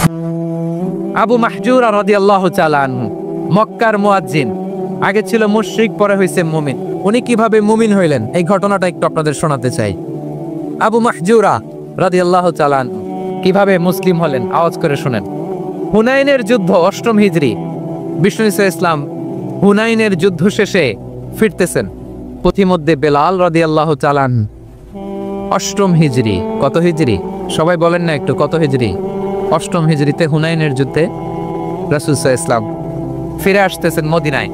আবু মাহজুরা রাদিয়াল্লাহু তাআলা আনহু মক্কার মুয়াজ্জিন, আগে ছিল মুশরিক, পরে হইছে মুমিন। উনি কিভাবে মুমিন হইলেন এই ঘটনাটা একটু আপনাদের শোনাতে চাই। আবু মাহজুরা রাদিয়াল্লাহু তাআলা আনহু কিভাবে মুসলিম হলেন আওয়াজ করে শুনেন। হুনাইনের যুদ্ধ 8ম হিজরি, বিষ্ণু ঈসা ইসলাম হুনাইনের যুদ্ধ শেষে ফিরতেছেন। পথিমধ্যে বেলাল রাদিয়াল্লাহু তাআলা আনহু 8ম হিজরি, কত হিজরি সবাই বলেন না একটু, কত হিজরি? 8ম হিজরিতে হুনাইনের যুদ্ধে রাসূল সাল্লাল্লাহু আলাইহি ওয়াসাল্লাম ফিরে আসতেছেন মদিনায়।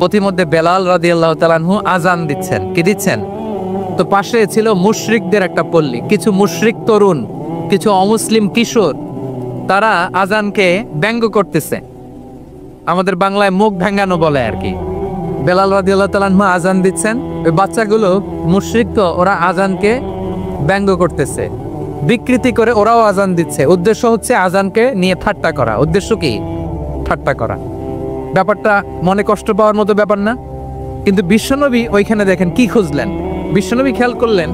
পথিমধ্যে বেলাল রাদিয়াল্লাহু তাআলা আনহু আজান দিচ্ছেন। কি দিচ্ছেন? তো পাশে ছিল মুশরিকদের একটা পল্লী, কিছু মুশরিক তরুণ, কিছু অমুসলিম কিশোর, তারা আজানকে ব্যঙ্গ করতেছে। আমাদের বাংলায় মুখ ভেঙ্গানো বলে আর কি। বেলাল রাদিয়াল্লাহু তাআলা আনহু আজান দিচ্ছেন, ওই বাচ্চাগুলো মুশরিক, তো ওরা আজানকে ব্যঙ্গ করতেছে, বিকৃতি করে ওরাও আজান দিচ্ছে। উদ্দেশ্য হচ্ছে আজানকে নিয়ে ঠাট্টা করা। উদ্দেশ্য কি? ঠাট্টা করা। ব্যাপারটা মনে কষ্ট পাওয়ার মতো ব্যাপার না? কিন্তু বিশ্বনবী ওইখানে দেখেন কি খুঁজলেন। বিশ্বনবী খেয়াল করলেন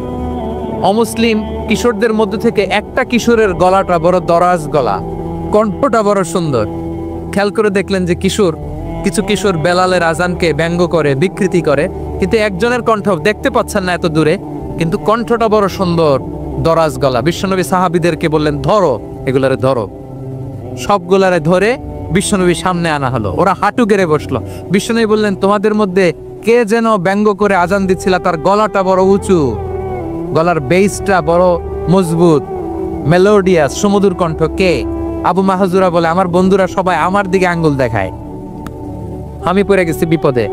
অমুসলিম কিশোরদের মধ্যে থেকে একটা কিশোরের গলাটা বড় দরাজ গলা, কণ্ঠটা বড় সুন্দর। খেয়াল করে দেখলেন যে কিছু কিশোর বেলালের আজানকে ব্যঙ্গ করে, বিকৃতি করে, কিন্তু একজনের কণ্ঠ দেখতে পাচ্ছেন না এত দূরে, কিন্তু কণ্ঠটা বড় সুন্দর, দরাজ গলা। বিশ্বনবী সাহাবীদেরকে বললেন, ধরো এগুলারে, ধরো। সবগুলারে ধরে বিশ্বনবী সামনে আনা হলো। ওরা হাঁটু গেড়ে বসলো। বিশ্বনবী বললেন, তোমাদের মধ্যে কে যেন ব্যঙ্গ করে আজান দিচ্ছিল, তার গলাটা বড় উঁচু, গলার বেসটা বড় মজবুত, মেলোডিয়াস, সুমধুর কণ্ঠ। কে? আবু মাহজুরা বলে, আমার বন্ধুরা সবাই আমার দিকে আঙ্গুল দেখায়, আমি পড়ে গেছি বিপদে।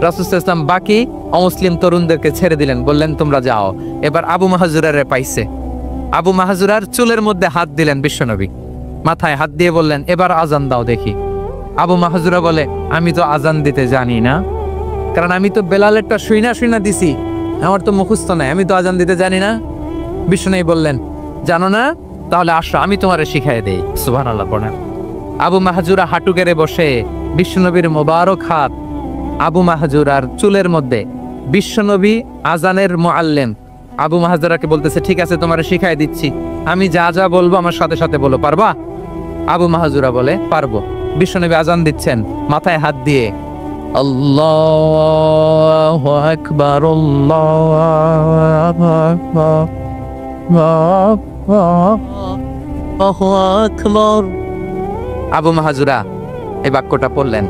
রাসূল সাল্লাল্লাহু আলাইহি ওয়াসাল্লাম বাকি অমুসলিম তরুণদেরকে ছেড়ে দিলেন, বললেন তোমরা যাও। এবার আবু মাহজুরারে পাইছে। আবু মাহজুরার চুলের মধ্যে হাত দিলেন বিশ্বনবী, মাথায় হাত দিয়ে বললেন, এবার আজান দাও দেখি। আবু মাহজুরা বলে, আমি তো আজান দিতে জানি না, কারণ আমি তো বেলালেরটা শুইনা দিছি, আমার তো মুখস্থ নাই, আমি তো আজান দিতে জানি না। বিশ্বনবী বললেন, জানো না? তাহলে আসো, আমি তোমারে শিখাই দেই। সুবহানাল্লাহ পড়েন। আবু মাহজুরা হাঁটু গেড়ে বসে বিশ্বনবীর মোবারক হাত আবু মাহজুরার চুলের মধ্যে। বিশ্বনবী আজানের মুআল্লিম আবু মাহজুরাকে বলতেছে, ঠিক আছে তোমারে শিখাই দিচ্ছি, আমি যা যা বলবো আমার সাথে সাথে বলো, পারবা? আবু মাহজুরা বলে, পারবো। বিশ্বনবী আজান দিচ্ছেন, মাথায় হাত দিয়ে আল্লাহু আকবার, আল্লাহু আকবার। আবু মাহজুরা এই বাক্যটা পড়লেন।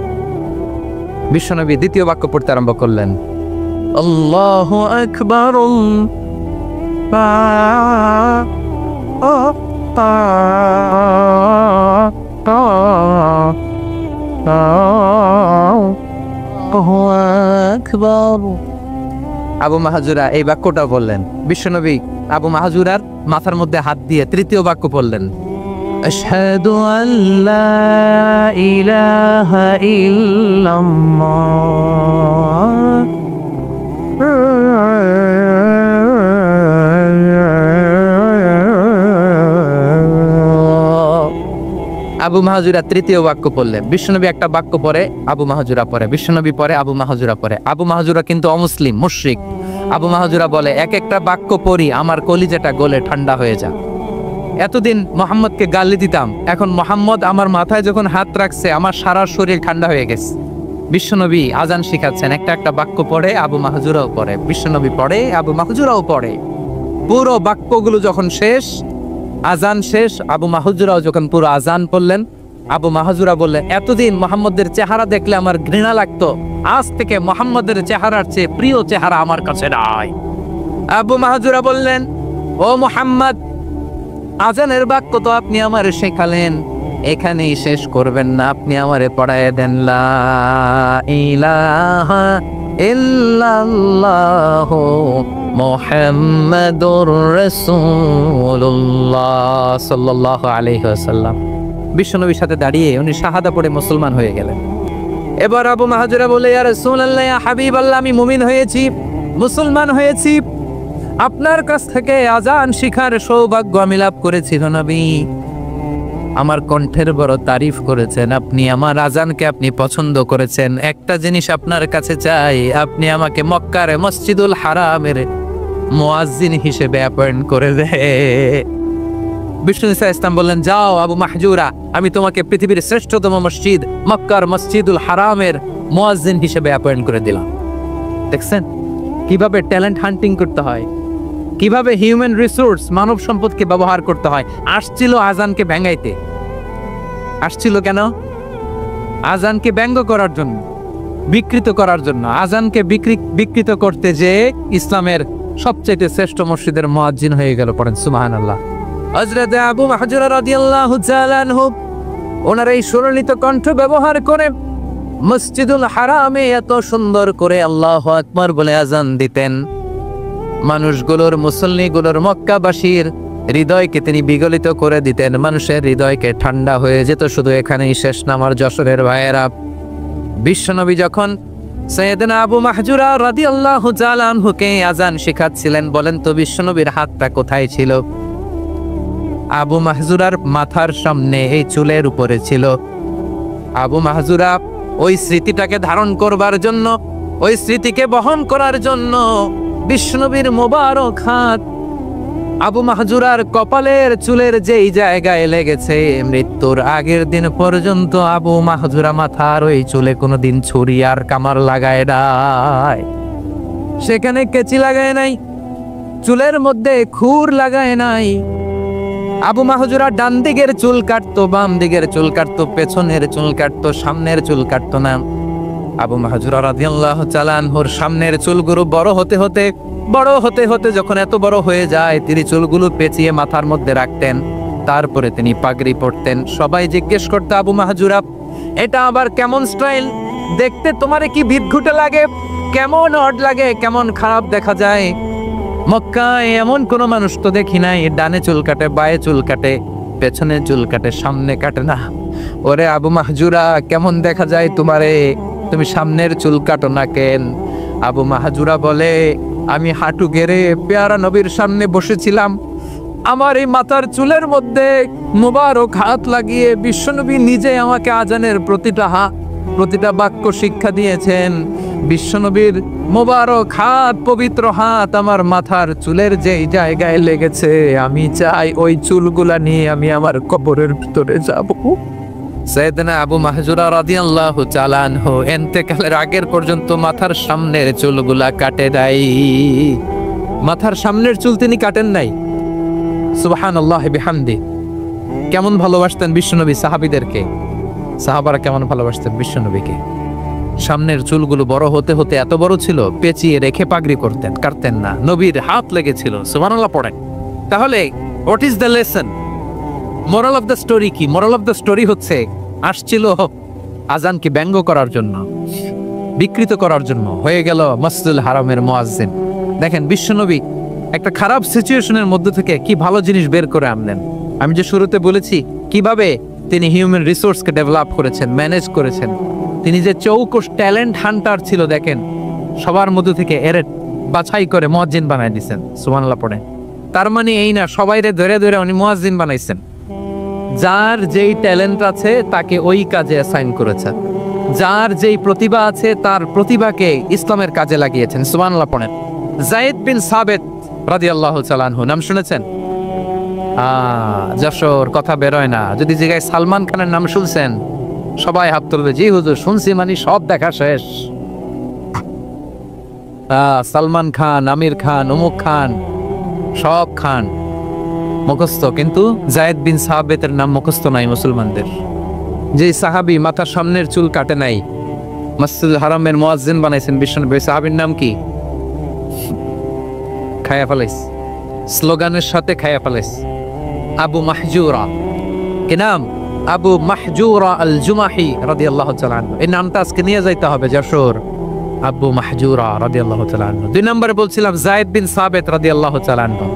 বিশ্বনবী দ্বিতীয় বাক্য পড়তে আরম্ভ করলেন, আল্লাহু আকবার, আবু মাহজুরা এই বাক্যটা বললেন। বিশ্বনবী আবু মাহজুরার মাথার মধ্যে হাত দিয়ে তৃতীয় বাক্য পড়লেন, আশহাদু আল্লা ইলাহা ইল্লাল্লাহ। আবু মাহজুরা তৃতীয় বাক্য পড়লেন। বিশ্বনবী একটা বাক্য পরে আবু মাহজুরা পরে, বিশ্বনবী পরে আবু মাহজুরা পরে। আবু মাহজুরা কিন্তু অমুসলিম, মুশরিক। আবু মাহজুরা বলে, এক একটা বাক্য পড়ি আমার কলিজাটা গলে ঠান্ডা হয়ে যায়। এতদিন মোহাম্মদকে গালি দিতাম, এখন মোহাম্মদ আমার মাথায় যখন হাত রাখছে আমার সারা শরীর ঠান্ডা হয়ে গেছে। বিশ্বনবী আজান শিখাচ্ছেন, একটা একটা বাক্য পড়ে আবু মাহজুরাও পড়ে, বিশ্বনবী পড়ে, আবু মাহজুরাও পড়ে। পুরো বাক্যগুলো যখন শেষ, আজান শেষ, আবু মাহজুরাও যখন পুরো আজান পড়লেন, আবু মাহজুরা বললেন, এতদিন মোহাম্মদের চেহারা দেখলে আমার ঘৃণা লাগতো, আজ থেকে মোহাম্মদের চেহারার চেয়ে প্রিয় চেহারা আমার কাছে নাই। আবু মাহজুরা বললেন, ও মুহাম্মদ, আজানের বাক্য তো আপনি আমারে শেখালেন, এখানেই শেষ করবেন না, আপনি আমারে পড়ায় দেন লা ইলাহা ইল্লাল্লাহু মুহাম্মাদুর রাসূলুল্লাহ সাল্লাল্লাহু আলাইহি ওয়াসাল্লাম। বিশ্বনবীর সাথে দাঁড়িয়ে উনি শাহাদা পড়ে মুসলমান হয়ে গেলেন। এবার আবু মাহজুরা বলে, ইয়া রাসূলুল্লাহ, ইয়া হাবিবাল্লাহ, আমি মুমিন হয়েছি, মুসলমান হয়েছি, আপনার কাছ থেকে আজান শিখার সৌভাগ্য আমি লাভ করেছি নবী। আমার কণ্ঠের বড় তারিফ করেছেন আপনি, আমার আজানকে আপনি পছন্দ করেছেন। একটা জিনিস আপনার কাছে চাই, আপনি আমাকে মক্কার মসজিদুল হারামের মুয়াজ্জিন হিসেবে অ্যাপয়েন্ট করে দে। বিষ্ণু ইসা ইসলাম বললেন, যাও আবু মাহজুরা, আমি তোমাকে পৃথিবীর শ্রেষ্ঠতম মসজিদ মক্কার মসজিদুল হারামের মুয়াজ্জিন হিসেবে অ্যাপয়েন্ট করে দিলাম। দেখছেন কিভাবে ট্যালেন্ট হান্টিং করতে হয়, কিভাবে হিউম্যান রিসোর্স মানব সম্পদকে ব্যবহার করতে হয়। আসছিল আজানকে ভেঙাইতে, আসছিল কেন? আজানকে ব্যঙ্গ করার জন্য, বিকৃত করার জন্য। আজানকে বিকৃত করতে যে ইসলামের সবচেয়ে শ্রেষ্ঠ মসজিদের মুয়াজ্জিন হয়ে গেল। পড়েন সুবহানাল্লাহ। হযরত আবু মাহজুরা রাদিয়াল্লাহু তাআলা আনহু ওনার এই সুরলিত কণ্ঠ ব্যবহার করে মসজিদুল হারামে এত সুন্দর করে আল্লাহু আকবার বলে আজান দিতেন, মানুষগুলোর, মুসল্লিগুলোর, মক্কাবাসীর হৃদয়কে তিনি বিগলিত করে দিতেন। মানুষের হৃদয়কে ঠান্ডা হয়ে যেত। শুধু এখানেই শেষ না আমার যশোরের ভাইয়েরা। বিশ্বনবী যখন সাইয়েদনা আবু মাহজুরা রাদিয়াল্লাহু তাআলা আনহুকে আজান শেখাচ্ছিলেন, বলেন তো বিশ্বনবীর হাতটা কোথায় ছিল? আবু মাহজুরার মাথার সামনে, এই চুলের উপরে ছিল। আবু মাহজুরা ওই স্মৃতিটাকে ধারণ করবার জন্য, ওই স্মৃতিকে বহন করার জন্য বিশ্বনবীর মোবারক হাত আবু মাহজুরার কপালের চুলের যেই জায়গায় লেগেছে, মৃত্যুর আগের দিন পর্যন্ত আবু মাহজুরা মাথার ওই চুলে কোনোদিন ছুরি আর কামার লাগায় নাই, সেখানে কেচি লাগায় নাই, চুলের মধ্যে খুর লাগায় নাই। আবু মাহজুরা ডান দিকের চুল কাটতো, বাম দিকের চুল কাটতো, পেছনের চুল কাটতো, সামনের চুল কাটতো না। আবু মাহজুরা রাদিয়াল্লাহু তাআলা আনহুর সামনের চুলগুলো বড় হতে হতে যখন এত বড় হয়ে যায়, তিনি চুলগুলো পেঁচিয়ে মাথার মধ্যে রাখতেন। তারপরে তিনি পাগড়ি পরতেন। সবাই জিজ্ঞেস করতো, আবু মাহজুরা এটা আবার কেমন স্টাইল? দেখতে তোমারে কি বিদঘুটে লাগে? কেমন অড লাগে? কেমন খারাপ দেখা যায়? মক্কায় এমন কোন মানুষ তো দেখি নাই ডানে চুল কাটে, বায়ে চুল কাটে, পেছনে চুল কাটে, সামনে কাটে না। ওরে আবু মাহজুরা, কেমন দেখা যায় তোমারে? তুমি সামনের চুল কাটো না কেন? আবু মাহজুরা বলে, আমি হাঁটু গেড়ে পেয়ারা নবীর সামনে বসেছিলাম, আমার এই মাথার চুলের মধ্যে মুবারক হাত লাগিয়ে বিশ্বনবী নিজে আমাকে আজানের প্রতিটা বাক্য শিক্ষা দিয়েছেন। বিশ্বনবীর মোবারক হাত, পবিত্র হাত আমার মাথার চুলের যেই জায়গায় লেগেছে, আমি চাই ওই চুলগুলা নিয়ে আমি আমার কবরের ভিতরে যাব। সাইয়েদনা আবু মাহজুরা রাদিয়াল্লাহু তাআলা আনহু ইন্তেকালের আগের পর্যন্ত মাথার সামনের চুলগুলা কাটে নাই। মাথার সামনের চুল তিনি কাটেন নাই। সুবহানাল্লাহি বিহামদি। কেমন ভালোবাসতেন বিশ্বনবী সাহাবীদেরকে, সাহাবারা কেমন ভালোবাসতেন বিশ্বনবীকে। সামনের চুলগুলো বড় হতে হতে এত বড় ছিল, পেঁচিয়ে রেখে পাগড়ি করতেন, কাটতেন না। নবীর হাত লেগেছিল। সুবহানাল্লাহ পড়েন। তাহলে what is the lesson? Moral of the story কি? মোরাল অফ দ্য স্টোরি হচ্ছে, আসছিল আজানকে ব্যঙ্গ করার জন্য, বিকৃত করার জন্য, হয়ে গেল মসজিদুল হারামের মুয়াজ্জিন। দেখেন বিশ্বনবী একটা খারাপ সিচুয়েশনের মধ্যে থেকে কি ভালো জিনিস বের করে আনলেন। আমি যে শুরুতে বলেছি কিভাবে তিনি হিউম্যান রিসোর্সকে ডেভেলপ করেছেন, ম্যানেজ করেছেন। তিনি যে চৌকস ট্যালেন্ট হান্টার ছিল, দেখেন সবার মধ্যে থেকে এরে বাছাই করে মুয়াজ্জিন বানাই দিয়েছেন। সুবহানাল্লাহ পড়েন। তার মানে এই না সবাইরে ধরে ধরে উনি মুয়াজ্জিন বানাইছেন। যার যেই ট্যালেন্ট আছে তাকে ওই কাজে অ্যাসাইন করেছেন। যার যেই প্রতিভা আছে তার প্রতিভাকে ইসলামের কাজে লাগিয়েছেন। সুবহানাল্লাহ পড়েন। যায়েদ বিন সাবিত রাদিয়াল্লাহু তাআলা আনহু নাম শুনেছেন? যশোর কথা বেরোয় না। যদি জায়গায় সালমান খানের নাম শুনছেন, সবাই হাত তুলবে, জি হুজুর শুনছি, মানে সব দেখা শেষ। সালমান খান, আমির খান, অমুক খান, সব খান মুখস্থ, কিন্তু যায়েদ বিন সাবিতের নাম মুখস্থ নাই মুসলমানদের। যে সাহাবী মাথার সামনের চুল কাটে নাই, মসজিদুল হারামের মুয়াজ্জিন বানাইছেন বিশ্বনবী, সাহাবীর নাম কি? খায়া ফেলাইস, স্লোগানের সাথে খায়া ফেলাইস। আবু মাহজুরা। কি নাম? আবু মাহজুরা আল জুমাহি রাদিয়াল্লাহু তাআলা আনহু। এই নামটা আজকে নিয়ে যাইতে হবে যশোর। আবু মাহজুরা রাদিয়াল্লাহু তাআলা আনহু। দুই নম্বরে বলছিলাম যায়েদ বিন সাবিত রাদিয়াল্লাহু তাআলা আনহু।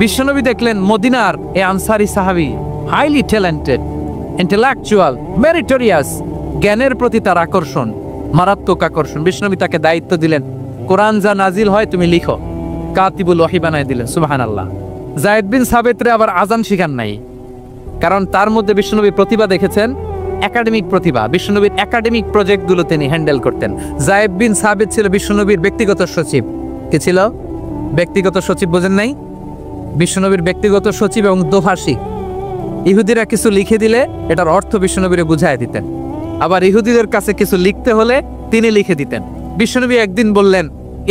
বিশ্বনবী দেখলেন মদিনার এই আনসারী সাহাবী হাইলি ট্যালেন্টেড, ইন্টেলেকচুয়াল, মেরিটোরিয়াস, জ্ঞানের প্রতি তার আকর্ষণ, মারাত্মক আকর্ষণ। বিশ্বনবী তাকে দায়িত্ব দিলেন, কোরআন যা নাজিল হয় তুমি লিখো, কাতিবুল ওহী বানায় দিলেন। সুবহানাল্লাহ। যায়েদ বিন সাবিতরে আবার আজান শিখান নাই, কারণ তার মধ্যে বিশ্বনবী প্রতিভা দেখেছেন, একাডেমিক প্রতিভা। বিশ্বনবীর একাডেমিক প্রজেক্টগুলো তিনি হ্যান্ডেল করতেন। যায়েদ বিন সাবিত ছিল বিশ্বনবীর ব্যক্তিগত সচিব। কি ছিল? ব্যক্তিগত সচিব। বোঝেন নাই? বিশ্বনবীর ব্যক্তিগত সচিব এবং দোভাষী। ইহুদিরা কিছু লিখে দিলে এটার অর্থ বিশ্বনবীরে বুঝায় দিতেন। আবার ইহুদিদের কাছে কিছু লিখতে হলে তিনি লিখে দিতেন। বিশ্বনবী একদিন বললেন,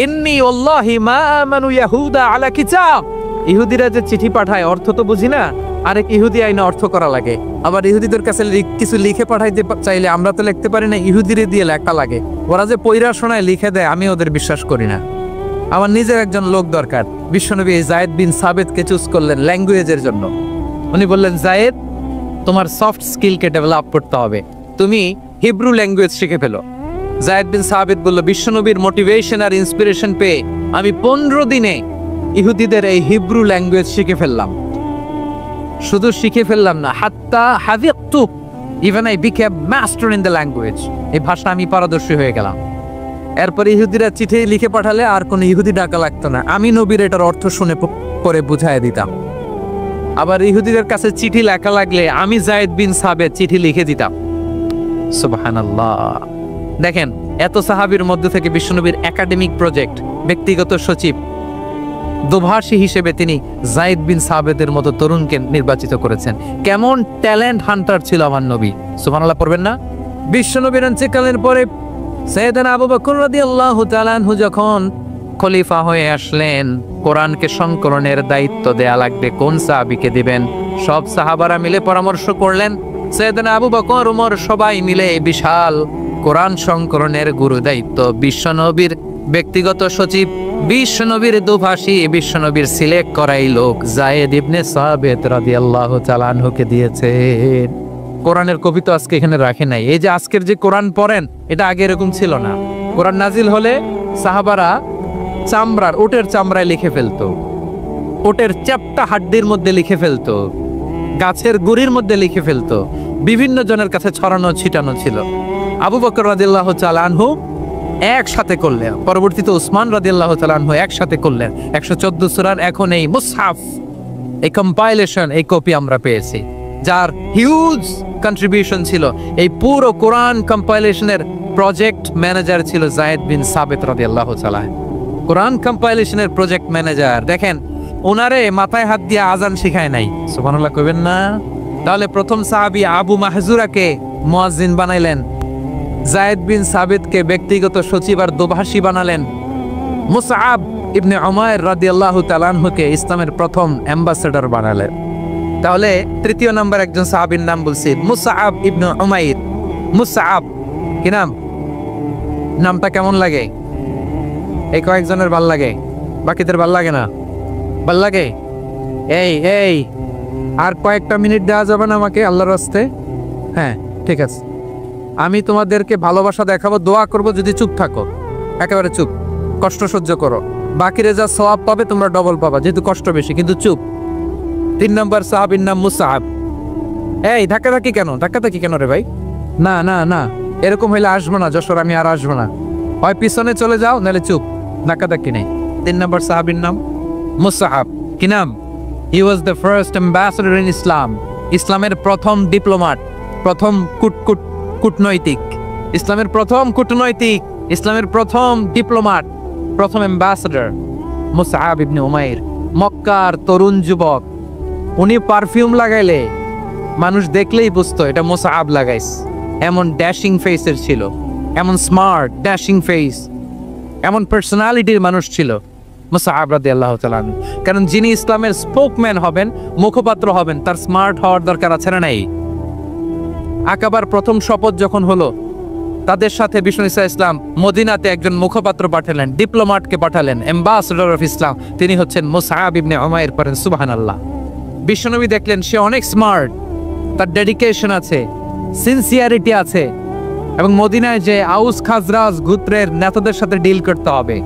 ইন্নী ওয়াল্লাহি মা আমানু ইয়াহুদা আলা কিতাব। ইহুদিরা যে চিঠি পাঠায় অর্থ তো বুঝি না, আরেক ইহুদি আইনা অর্থ করা লাগে। আবার ইহুদিদের কাছে কিছু লিখে পাঠাইতে চাইলে আমরা তো লিখতে পারি না, ইহুদিরে দিয়ে লেখা লাগে। ওরা যে পয়রা শোনায় লিখে দেয়, আমি ওদের বিশ্বাস করি না। আমার নিজের একজন লোক দরকার। বিশ্বনবী যায়েদ বিন সাবেতকে চুজ করলেন ল্যাঙ্গুয়েজের জন্য। উনি বললেন, যায়েদ, তোমার সফট স্কিলকে ডেভেলপ করতে হবে, তুমি হিব্রু ল্যাঙ্গুয়েজ শিখে ফেলো। যায়েদ বিন সাবেত বলল, বিশ্বনবীর মোটিভেশন আর ইন্সপিরেশন পেয়ে আমি 15 দিনে ইহুদিদের এই হিব্রু ল্যাঙ্গুয়েজ শিখে ফেললাম। শুধু শিখে ফেললাম না, হাত্তা হাফিজতু, even I became master in the language. এই ভাষা আমি পারদর্শী হয়ে গেলাম। এরপর ইহুদিরা চিঠি লিখে পাঠালে আর কোনো ইহুদি ডাকা লাগতো না, আমি নবীর এটার অর্থ শুনে পরে বুঝাই দিতাম। আবার ইহুদিদের কাছে চিঠি লেখা লাগলে আমি যায়েদ বিন সাবেত চিঠি লিখে দিতাম। সুবহানাল্লাহ। দেখেন, এত সাহাবীর মধ্যে থেকে বিশ্বনবীর একাডেমিক প্রজেক্ট, ব্যক্তিগত সচিব, দোভাষী হিসেবে তিনি যায়েদ বিন সাবেতের মতো তরুণকে নির্বাচিত করেছেন। কেমন ট্যালেন্ট হান্টার ছিল আমার নবী। সুবহানাল্লাহ পড়বেন না? বিশ্বনবীর ইন্তেকালের পরে সাইয়েদনা আবু বকর রাদিয়াল্লাহু তাআলা আনহু যখন খলিফা হয়ে আসলেন, কোরআনকে সংকলনের দায়িত্ব দেয়া লাগবে, কোন সাহাবীকে দিবেন? সব সাহাবারা মিলে পরামর্শ করলেন। সাইয়েদনা আবু বকর, ওমর সবাই মিলে বিশাল কোরআন সংকলনের গুরু দায়িত্ব বিশ্বনবীর ব্যক্তিগত সচিব, বিশ্বনবীর দুভাষী, বিশ্বনবীর সিলেক্ট করাই লোক যায়েদ ইবনে সাবেত রাদিয়াল্লাহু তাআলা আনহুকে দিয়েছেন। কোরআনের কবি তো আজকে এখানে রাখে নাই। এই যে আজকের যে কোরআন পড়েন, এটা আগে এরকম ছিল না। কোরআন নাজিল হলে সাহাবারা চামড়ার, উটের চামড়ায় লিখে ফেলতো, উটের চ্যাপ্টা হাড্ডির মধ্যে লিখে ফেলতো, গাছের গুড়ির মধ্যে লিখে ফেলতো, বিভিন্ন জনের কাছে ছড়ানো ছিটানো ছিল। আবু বকর রাদিয়াল্লাহু তাআলা আনহু একসাথে করলেন, পরবর্তীতে উসমান রাদিয়াল্লাহু তাআলা আনহু একসাথে করলেন। 114 সূরার এখন এই মুসহাফ, এই কম্পাইলেশন, এই কপি আমরা পেয়েছি, যার হিউজ কন্ট্রিবিউশন ছিল। এই পুরো কোরআন কম্পাইলেশনের প্রজেক্ট ম্যানেজার ছিল যায়েদ বিন সাবেত রাদিয়াল্লাহু তাআলা। কোরআন কম্পাইলেশনের প্রজেক্ট ম্যানেজার, দেখেন ওনারে মাথায় হাত দিয়ে আজান শিখায় নাই। সুবহানাল্লাহ কইবেন না? তাহলে প্রথম সাহাবী আবু মাহজুরাকে মুয়াজ্জিন বানাইলেন, যায়েদ বিন সাবিতকে ব্যক্তিগত সচিব আর দোভাষী বানালেন, মুসআব ইবনে উমাইর রাদিয়াল্লাহু তাআলা আনহুকে ইসলামের প্রথম অ্যাম্বাসেডর বানালেন। তাহলে তৃতীয় নাম্বার একজন সাহাবীর নাম বলছি, মুসআব ইবনে উমাইর। মুসআব কি নাম? নামটা কেমন লাগে? এই কয়েকজনের ভাল লাগে, বাকিদের ভাল লাগে না? ভাল লাগে? এই আর কয়েকটা মিনিট দেওয়া যাবে না আমাকে আল্লাহর রাস্তে? হ্যাঁ ঠিক আছে, আমি তোমাদেরকে ভালোবাসা দেখাবো, দোয়া করব যদি চুপ থাকো, একেবারে চুপ, কষ্ট সহ্য করো। বাকিরে যা সওয়াব পাবে তোমরা ডবল পাবা, যেহেতু কষ্ট বেশি, কিন্তু চুপ। 3 নম্বর সাহাবীর নাম মুসআব। এই ধাক্কাধাক্কি কেন রে ভাই? না না না, এরকম হইলে আসবো না যশোর, আমি আর আসবো না। হয় পিছনে চলে যাও, নাহলে চুপ, ধাক্কাধাক্কি নেই। 3 নম্বর সাহাবীর নাম মুসআব। কি নাম? He was the first ambassador in Islam. ইসলামের প্রথম ডিপ্লোম্যাট, প্রথম কূটনৈতিক, ইসলামের প্রথম কূটনৈতিক, ইসলামের প্রথম ডিপ্লোম্যাট, প্রথম অ্যাম্বাসেডর মুসআব ইবনে উমাইর। মক্কার তরুণ যুবক, উনি পারফিউম লাগাইলে মানুষ দেখলেই বুঝতো এটা মুসআব লাগাইছে। এমন ড্যাশিং ফেসের ছিল, এমন স্মার্ট ড্যাশিং ফেস, এমন পার্সোনালিটির মানুষ ছিল মুসআব রাদিয়াল্লাহু তাআলা। কারণ যিনি ইসলামের স্পোকম্যান হবেন, মুখপাত্র হবেন, তার স্মার্ট হওয়ার দরকার আছে না নাই? আকাবার প্রথম শপথ যখন হলো, তাদের সাথে বিষ্ণু ঈসা ইসলাম মদিনাতে একজন মুখপাত্র পাঠালেন, ডিপ্লোম্যাটকে পাঠালেন, অ্যাম্বাসেডর অফ ইসলাম, তিনি হচ্ছেন মুসআব ইবনে উমাইর। পড়েন সুবহানাল্লাহ। বিশ্বনবী দেখলেন সে অনেক স্মার্ট, তার ডেডিকেশন আছে, সিনসিয়ারিটি আছে, এবং মদিনায় যে আউস খাজরাজ গোত্রের নেতাদের সাথে ডিল করতে হবে,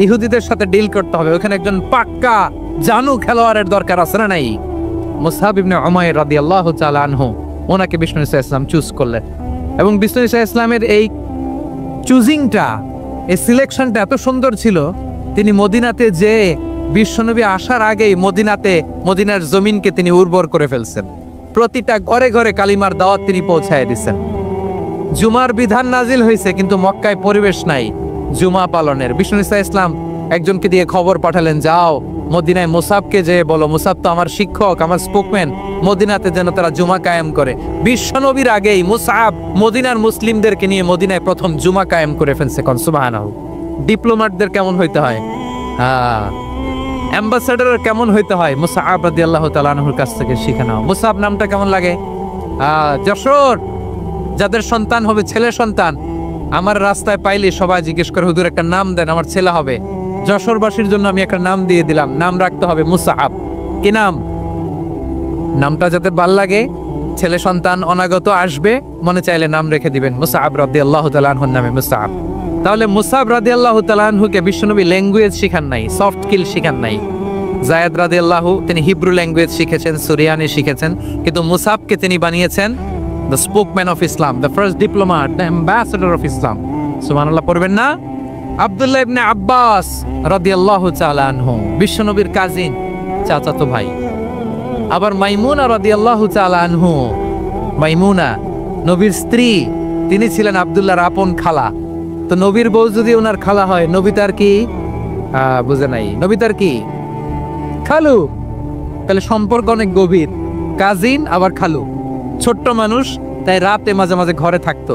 ইহুদিদের সাথে ডিল করতে হবে, ওখানে একজন পাক্কা জানু খেলোয়াড়ের দরকার আছে না নাই? মুসআব ইবনে উমাইর রাদিয়াল্লাহু তাআলা আনহু, ওনাকে বিষ্ণু ঈসা ইসলাম চুজ করলেন। এবং বিষ্ণু ঈসা ইসলামের এই চুজিংটা, এই সিলেকশনটা এত সুন্দর ছিল, তিনি মদিনাতে যে বিশ্বনবী আসার আগেই মদিনার জমিনকে তিনি উর্বর করে ফেলছেন। প্রতিটা ঘরে ঘরে কালিমার দাওয়াত তিনি পৌঁছায় দিচ্ছেন। জুমার বিধান নাজিল হয়েছে, কিন্তু মক্কায় পরিবেশ নাই জুমা পালনের। বিষ্ণু ঈসা ইসলাম একজনকে দিয়ে খবর পাঠালেন, যাও মদিনায় মুসাবকে যে বলো, মুসাব তো আমার শিক্ষক, আমার স্পোকম্যান, মদিনাতে যেন তারা জুমা কায়েম করে। বিশ্বনবীর আগেই মুসাব মদিনার মুসলিমদেরকে নিয়ে মদিনায় প্রথম জুমা কায়েম করে ফেলছে। কোন সুবহানাল্লাহ। ডিপ্লোম্যাটদের কেমন হইতে হয়, অ্যাম্বাসেডার কেমন হইতে হয়, মুসাব রাদিয়াল্লাহু তাআলা আনহুর কাছ থেকে শিখে নাও। মুসাব নামটা কেমন লাগে? যশোর যাদের সন্তান হবে, ছেলে সন্তান, আমার রাস্তায় পাইলে সবাই জিজ্ঞেস করে, হুজুর একটা নাম দেন, আমার ছেলে হবে। যশোরবাসীর জন্য আমি একটা নাম দিয়ে দিলাম, নাম রাখতে হবে মুসাব। কি নাম? নামটা যাতে ভাল লাগে, ছেলে সন্তান অনাগত আসবে, মনে চাইলে নাম রেখে দিবেন মুসাব রাদিয়াল্লাহু তাআলা আনহুর নামে মুসাব। তাহলে মুসাব রাদিয়াল্লাহু তাআলা আনহুকে বিশ্বনবী ল্যাঙ্গুয়েজ শিখান নাই, সফট স্কিল শিখান নাই। যায়েদ রাদিয়াল্লাহু তিনি হিব্রু ল্যাঙ্গুয়েজ শিখেছেন, সুরিয়ানি শিখেছেন, কিন্তু মুসাবকে তিনি বানিয়েছেন the spokesman of Islam, the first diplomat, the ambassador of Islam. সুবহানাল্লাহ পড়বেন না? আব্দুল্লাহ ইবনে আব্বাস রাদিয়াল্লাহু তাআলা আনহু বিশ্বনবীর কাজিন, চাচাতো ভাই। আবার মাইমুনা রাদিয়াল্লাহু তাআলা আনহু, মাইমুনা নবীর স্ত্রী, তিনি ছিলেন আব্দুল্লাহর আপন খালা। তো নবীর বউ যদি ওনার খালা হয়, নবী তার কি? বুঝে নাই, নবী তার কি? খালু। তাহলে সম্পর্ক অনেক গভীর, কাজিন আবার খালু। ছোট্ট মানুষ, তাই রাতে মাঝে মাঝে ঘরে থাকতো।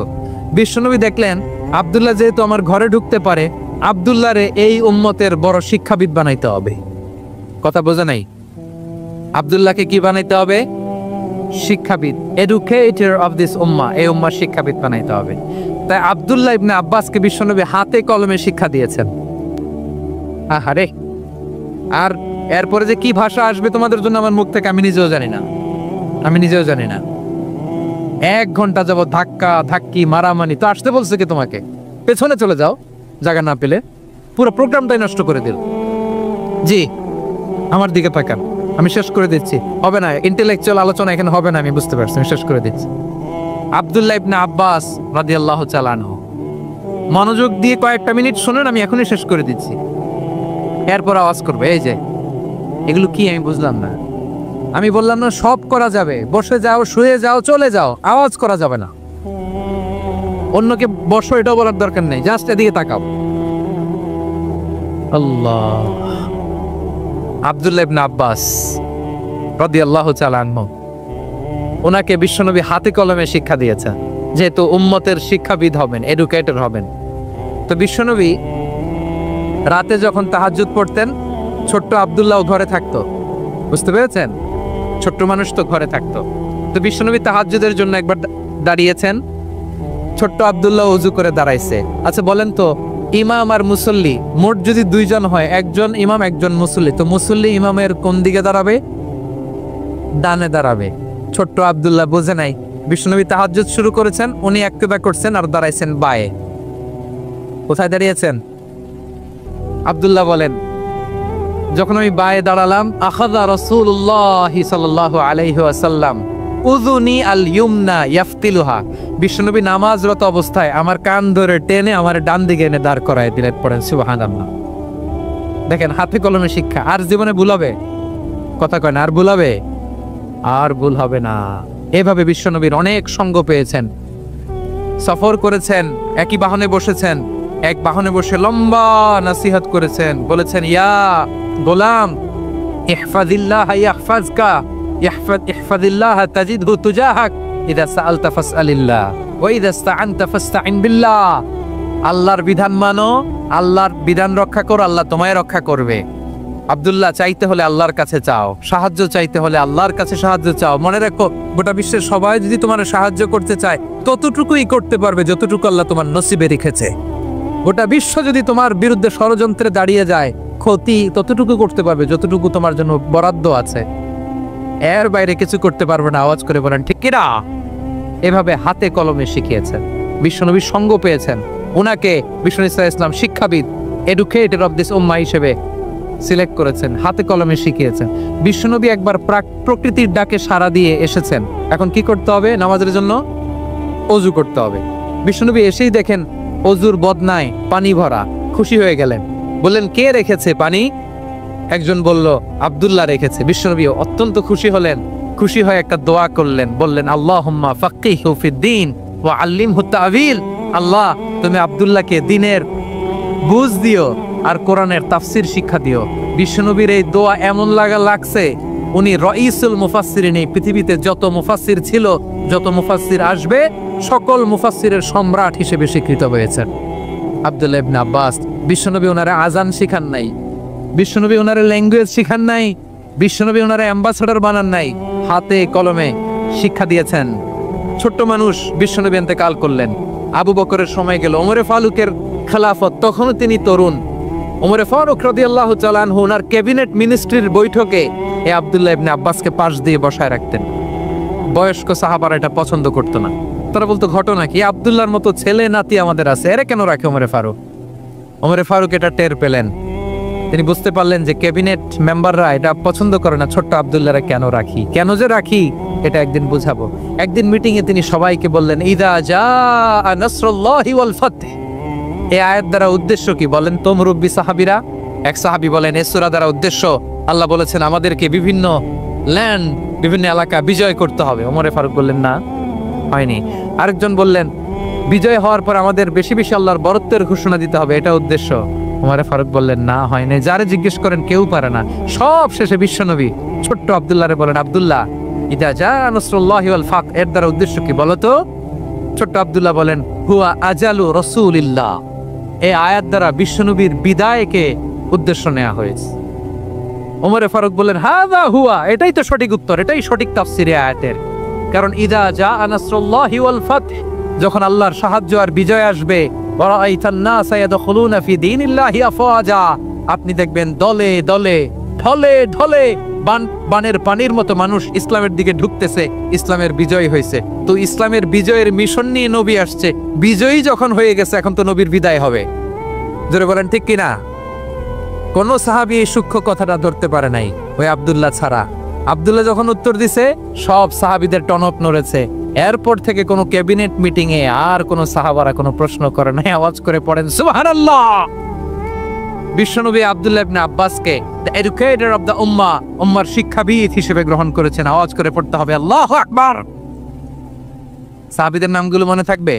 বিশ্বনবী দেখলেন আব্দুল্লাহ যেহেতু আমার ঘরে ঢুকতে পারে, আব্দুল্লাহরে এই উম্মতের বড় শিক্ষাবিদ বানাইতে হবে। কথা বোঝা নাই? আব্দুল্লাহকে কি বানাইতে হবে? শিক্ষাবিদ, এডুকেটর অফ দিস উম্মাহ, এই উম্মার শিক্ষাবিদ বানাইতে হবে। তাই আব্দুল্লাহ ইবনে আব্বাসকে বিশ্বনবী হাতে কলমে শিক্ষা দিয়েছেন। আহারে, আর এরপরে যে কি ভাষা আসবে তোমাদের জন্য আমার মুখ থেকে আমি নিজেও জানি না, আমি নিজেও জানি না। 1 ঘন্টা যাবত ধাক্কা ধাক্কি মারামারি। তো আসতে বলছে কি তোমাকে? পেছনে চলে যাও, জায়গা না পেলে। পুরো প্রোগ্রামটাই নষ্ট করে দিল। জি, আমার দিকে তাকান, আমি শেষ করে দিচ্ছি। হবে না, ইন্টেলেকচুয়াল আলোচনা এখানে হবে না, আমি বুঝতে পারছি, আমি শেষ করে দিচ্ছি। আব্দুল্লাহ ইবনে আব্বাস রাদিয়াল্লাহু তাআলা আনহু, মনোযোগ দিয়ে কয়েকটা মিনিট শুনুন, আমি এখনই শেষ করে দিচ্ছি। এরপর আওয়াজ করবে, এই যে এগুলো কি আমি বুঝলাম না। আমি বললাম না সব করা যাবে, বসে যাও, শুয়ে যাও, চলে যাও, আওয়াজ করা যাবে না। অন্যকে বসো এটাও বলার দরকার নেই, জাস্ট এদিকে তাকাও। আল্লাহ। আব্দুল্লাহ ইবনে আব্বাস রাদিয়াল্লাহু তাআলা আনহু, ওনাকে বিশ্বনবী হাতে কলমে শিক্ষা দিয়েছেন, যেহেতু উম্মতের শিক্ষাবিদ হবেন, এডুকেটর হবেন। তো বিশ্বনবী রাতে যখন তাহাজ্জুদ পড়তেন, ছোট্ট আব্দুল্লাহ ঘরে থাকতো। বুঝতে পেরেছেন? ছোট্ট মানুষ তো ঘরে থাকতো। তো বিশ্বনবী তাহাজ্জুদের জন্য একবার দাঁড়িয়েছেন, ছোট্ট আব্দুল্লাহ ওযু করে দাঁড়াইছে। আচ্ছা বলেন তো, ইমাম আর মুসল্লি মোট যদি 2 জন হয়, একজন ইমাম একজন মুসল্লি, তো মুসল্লি ইমামের কোন দিকে দাঁড়াবে? ডানে দাঁড়াবে। ছোট্ট আব্দুল্লাহ বোঝে নাই, বিশ্বনবী তাহাজ্জুদ শুরু করেছেন, উনি ইক্তেদা করছেন আর দাঁড়াইছেন বায়ে। কোথায় দাঁড়িয়েছেন? আব্দুল্লাহ বলেন, যখন আমি বায়ে দাঁড়ালাম, আখাযা রাসূলুল্লাহ সাল্লাল্লাহু আলাইহি ওয়াসাল্লাম উযুনি আল ইয়ুমনা ইয়াফতিলুহা, বিশ্বনবী নামাজরত অবস্থায় আমার কান ধরে টেনে আমার ডান দিকে এনে দাঁড় করায় দিলেন। পড়েন সুবহানাল্লাহ। দেখেন, হাতে কলমে শিক্ষা। আর জীবনে ভুল হবে? কথা কয় না, আর ভুল হবে? আর ভুল হবে না। এভাবে বিশ্বনবীর অনেক সঙ্গ পেয়েছেন, সফর করেছেন, একই বাহনে বসেছেন, এক বাহনে বসে লম্বা নসিহত করেছেন, বলেছেন, ইয়া গোলাম ইহফাজিল্লাহ ইয়াহফাজকা, ইহফাজিল্লাহ তাজিদহু তুজাহাক, ইযা সাআলতা ফাসআলিল্লাহ ওয়া ইযা ইসতাআনতা ফাসতাইন বিল্লাহ। আল্লাহর বিধান মানো, আল্লাহর বিধান রক্ষা করো, আল্লাহ তোমায় রক্ষা করবে। আব্দুল্লাহ, চাইতে হলে আল্লাহর কাছে চাও, সাহায্য চাইতে হলে আল্লাহর কাছে সাহায্য চাও। মনে রাখো, গোটা বিশ্বের সবাই যদি তোমার সাহায্য করতে চায়, ততটুকুই করতে পারবে যতটুকু আল্লাহ তোমার নসিবে রেখেছে। গোটা বিশ্ব যদি তোমার বিরুদ্ধে ষড়যন্ত্রে দাঁড়িয়ে যায়, ক্ষতি ততটুকু করতে পারবে যতটুকু তোমার জন্য বরাদ্দ আছে, এর বাইরে কিছু করতে পারবে না। আওয়াজ করে বলেন ঠিক কিনা? এভাবে হাতে কলমে শিখিয়েছেন, বিশ্বনবী সঙ্গ পেয়েছেন। ওনাকে বিষ্ণু ইসলাম শিক্ষাবিদ, এডুকেটর অফ দিস উম্মাহ হিসেবে সিলেক্ট করেছেন, হাতে কলমে শিখিয়েছেন। বিশ্বনবী একবার প্রকৃতির ডাকে সাড়া দিয়ে এসেছেন। এখন কি করতে হবে? নামাজের জন্য ওযু করতে হবে। বিশ্বনবী এসেই দেখেন ওযুর বদনায় পানি ভরা, খুশি হয়ে গেলেন, বললেন, কে রেখেছে পানি? একজন বলল, আব্দুল্লাহ রেখেছে। বিশ্বনবী অত্যন্ত খুশি হলেন, খুশি হয়ে একটা দোয়া করলেন, বললেন, আল্লাহুম্মা ফাক্কিহু ফিদ্দীন ওয়া আল্লিমহু তা'ওয়ীল। আল্লাহ, তুমি আব্দুল্লাহকে দ্বীনের বুঝ দিও আর কোরআনের তাফসির শিক্ষা দিও। বিশ্বনবীর এই দোয়া এমন লাগছে উনি রাইসুল মুফাসসিরিন, এই পৃথিবীতে যত মুফাসসির ছিল, যত মুফাসসির আসবে, সকল মুফাসসিরের সম্রাট হিসেবে স্বীকৃত হয়েছেন আব্দুল্লাহ ইবনে আব্বাস। বিশ্বনবী ওনারা আজান শিখান নাই, বিশ্বনবী ওনারা ল্যাঙ্গুয়েজ শিখান নাই, বিশ্বনবী ওনারা অ্যাম্বাসেডর বানান নাই, হাতে কলমে শিক্ষা দিয়েছেন। ছোট্ট মানুষ বিশ্বনবী ইন্তেকাল করলেন, আবু বকরের সময় গেল, ওমরে ফারুকের খেলাফত, তখনও তিনি তরুণ। ওমরে ফারুক রাদিয়াল্লাহু তাআলা আনহু ওনার ক্যাবিনেট মিনিস্ট্রির বৈঠকে এই আব্দুল্লাহ ইবনে আব্বাসকে পাশ দিয়ে বসায় রাখতেন। বয়স্ক সাহাবারা এটা পছন্দ করতো না, তারা বলতো ঘটনা কি, আব্দুল্লাহর মতো ছেলে নাতি আমাদের আছে, এরা কেন রাখে ওমরে ফারুক? ওমরে ফারুক এটা টের পেলেন, তিনি বুঝতে পারলেন যে ক্যাবিনেট মেম্বাররা এটা পছন্দ করে না, ছোট্ট আব্দুল্লাহরা কেন রাখি, কেন যে রাখি এটা একদিন বুঝাবো। একদিন মিটিং এ তিনি সবাইকে বললেন, ইদা জাআ নাসরুল্লাহি ওয়াল ফাতহ। এই আয়াত দ্বারা উদ্দেশ্য কি বলেন তো মুরব্বী সাহাবীরা? এক সাহাবী বলেন, এই সূরা দ্বারা উদ্দেশ্য আল্লাহ বলেছেন আমাদেরকে বিভিন্ন ল্যান্ড, বিভিন্ন এলাকা বিজয় করতে হবে। ওমরে ফারুক বললেন না, হয়নি। আরেকজন বললেন, বিজয় হওয়ার পর আমাদের বেশি বেশি আল্লাহর বরত্বের ঘোষণা দিতে হবে, এটা উদ্দেশ্য। ওমরে ফারুক বললেন না, হয়নি। যারে জিজ্ঞেস করেন কেউ পারে না। সব শেষে বিশ্বনবী ছোট্ট আব্দুল্লাহরে বলেন, আব্দুল্লাহ, ইদা জাআ নাসরুল্লাহি ওয়াল ফাতহ এর দ্বারা উদ্দেশ্য কি বলো তো? ছোট্ট আব্দুল্লাহ বলেন, হুয়া আজালু রাসূলিল্লাহ। এই আয়াত দ্বারা বিশ্বনবীর বিদায়কে উদ্দেশ্য নেওয়া হয়েছে। ওমরে ফারুক বললেন, হাযা হুয়া, এটাই তো সঠিক উত্তর, এটাই সঠিক তাফসীর এই আয়াতের। কারণ ইদা জাআ নাসরুল্লাহি ওয়াল ফাতহ, যখন আল্লাহর সাহায্য আর বিজয় আসবে, ওয়ারাআইতান নাসা ইয়াদখুলুনা ফি দীনিল্লাহি আফওয়াজা, আপনি দেখবেন দলে দলে, ঢলে ঢলে, বানের পানির মতো মানুষ ইসলামের দিকে ঢুকতেছে, ইসলামের বিজয় হয়েছে। তো ইসলামের বিজয়ের মিশন নিয়ে নবী আসছে, বিজয়ী যখন হয়ে গেছে এখন তো নবীর বিদায় হবে। জোরে বলেন ঠিক কিনা? কোন সাহাবী এই সূক্ষ্ম কথাটা ধরতে পারে নাই, ওই আব্দুল্লাহ ছাড়া। আব্দুল্লাহ যখন উত্তর দিছে, সব সাহাবীদের টনক নড়েছে। এরপর থেকে কোনো ক্যাবিনেট মিটিং এ আর কোনো সাহাবারা কোনো প্রশ্ন করে নাই, আওয়াজ করে পড়েন সুবহানাল্লাহ। বিশ্বনবী আব্দুল্লাহ ইবনে আব্বাসকে দ্য এডুকেটর অফ দ্য উম্মাহ, উম্মার শিক্ষাবিদ হিসেবে গ্রহণ করেছেন। আওয়াজ করে পড়তে হবে আল্লাহু আকবার। সাহাবীদের নামগুলো মনে থাকবে?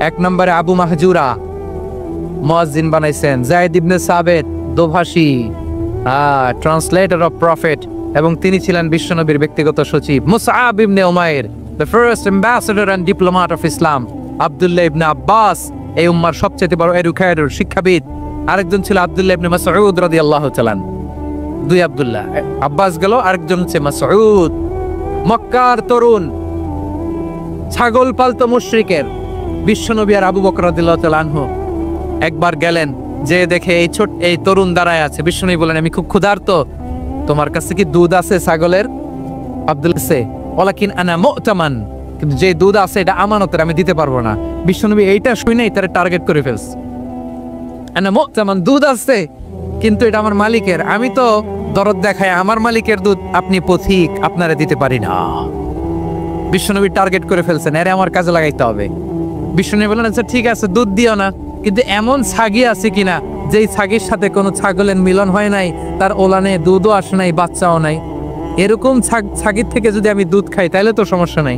এক নম্বরে আবু মাহজুরা, মুয়াজ্জিন বানাইছেন। যায়েদ ইবনে সাবিত, দোভাষী, ট্রান্সলেটর অফ প্রফেট, এবং তিনি ছিলেন বিশ্বনবীর ব্যক্তিগত সচিব। মুসআব ইবনে উমাইর, the first ambassador and diplomat of Islam. আব্দুল্লাহ ইবনে আব্বাস, এই উম্মার সবচেয়ে বড় এডুকেটর, শিক্ষাবিদ। আরেকজন ছিল আব্দুল্লাহ ইবনে মাসউদ রাদিয়াল্লাহু তাআলা। দুই আব্দুল্লাহ, আব্বাস গেল, আরেকজন হচ্ছে মাসউদ। মক্কার তরুণ, ছাগল পালতো মুশরিকের। বিশ্বনবী আর আবু বকর রাদিয়াল্লাহু তাআলা আনহু একবার গেলেন, যে দেখে এই তরুণ দাঁড়ায় আছে। বিশ্বনবী বলেন, আমি খুব ক্ষুধার্ত, তোমার কাছে কি দুধ আছে ছাগলের? আব্দুল্লাহ সে ওয়ালাকিন আনা মু'তামান, কিন্তু যে দুধ আছে এটা আমানতের, আমি দিতে পারবো না। বিশ্বনবী এইটা শুনেই তারে টার্গেট করে ফেলছে। আনা মু'তামান, দুধ আছে কিন্তু এটা আমার মালিকের, আমি তো দরদ দেখাই আমার মালিকের দুধ, আপনি পথিক, আপনারে দিতে পারি না। বিশ্বনবী টার্গেট করে ফেলছেন, এরে আমার কাজে লাগাইতে হবে। বিশ্বনবী বললেন, আচ্ছা ঠিক আছে, দুধ দিও না, কিন্তু এমন ছাগি আছে কিনা যেই ছাগির সাথে কোনো ছাগলের মিলন হয় নাই, তার ওলানে দুধও আসে নাই, বাচ্চাও নাই, এরকম ছাগির থেকে যদি আমি দুধ খাই তাহলে তো সমস্যা নাই।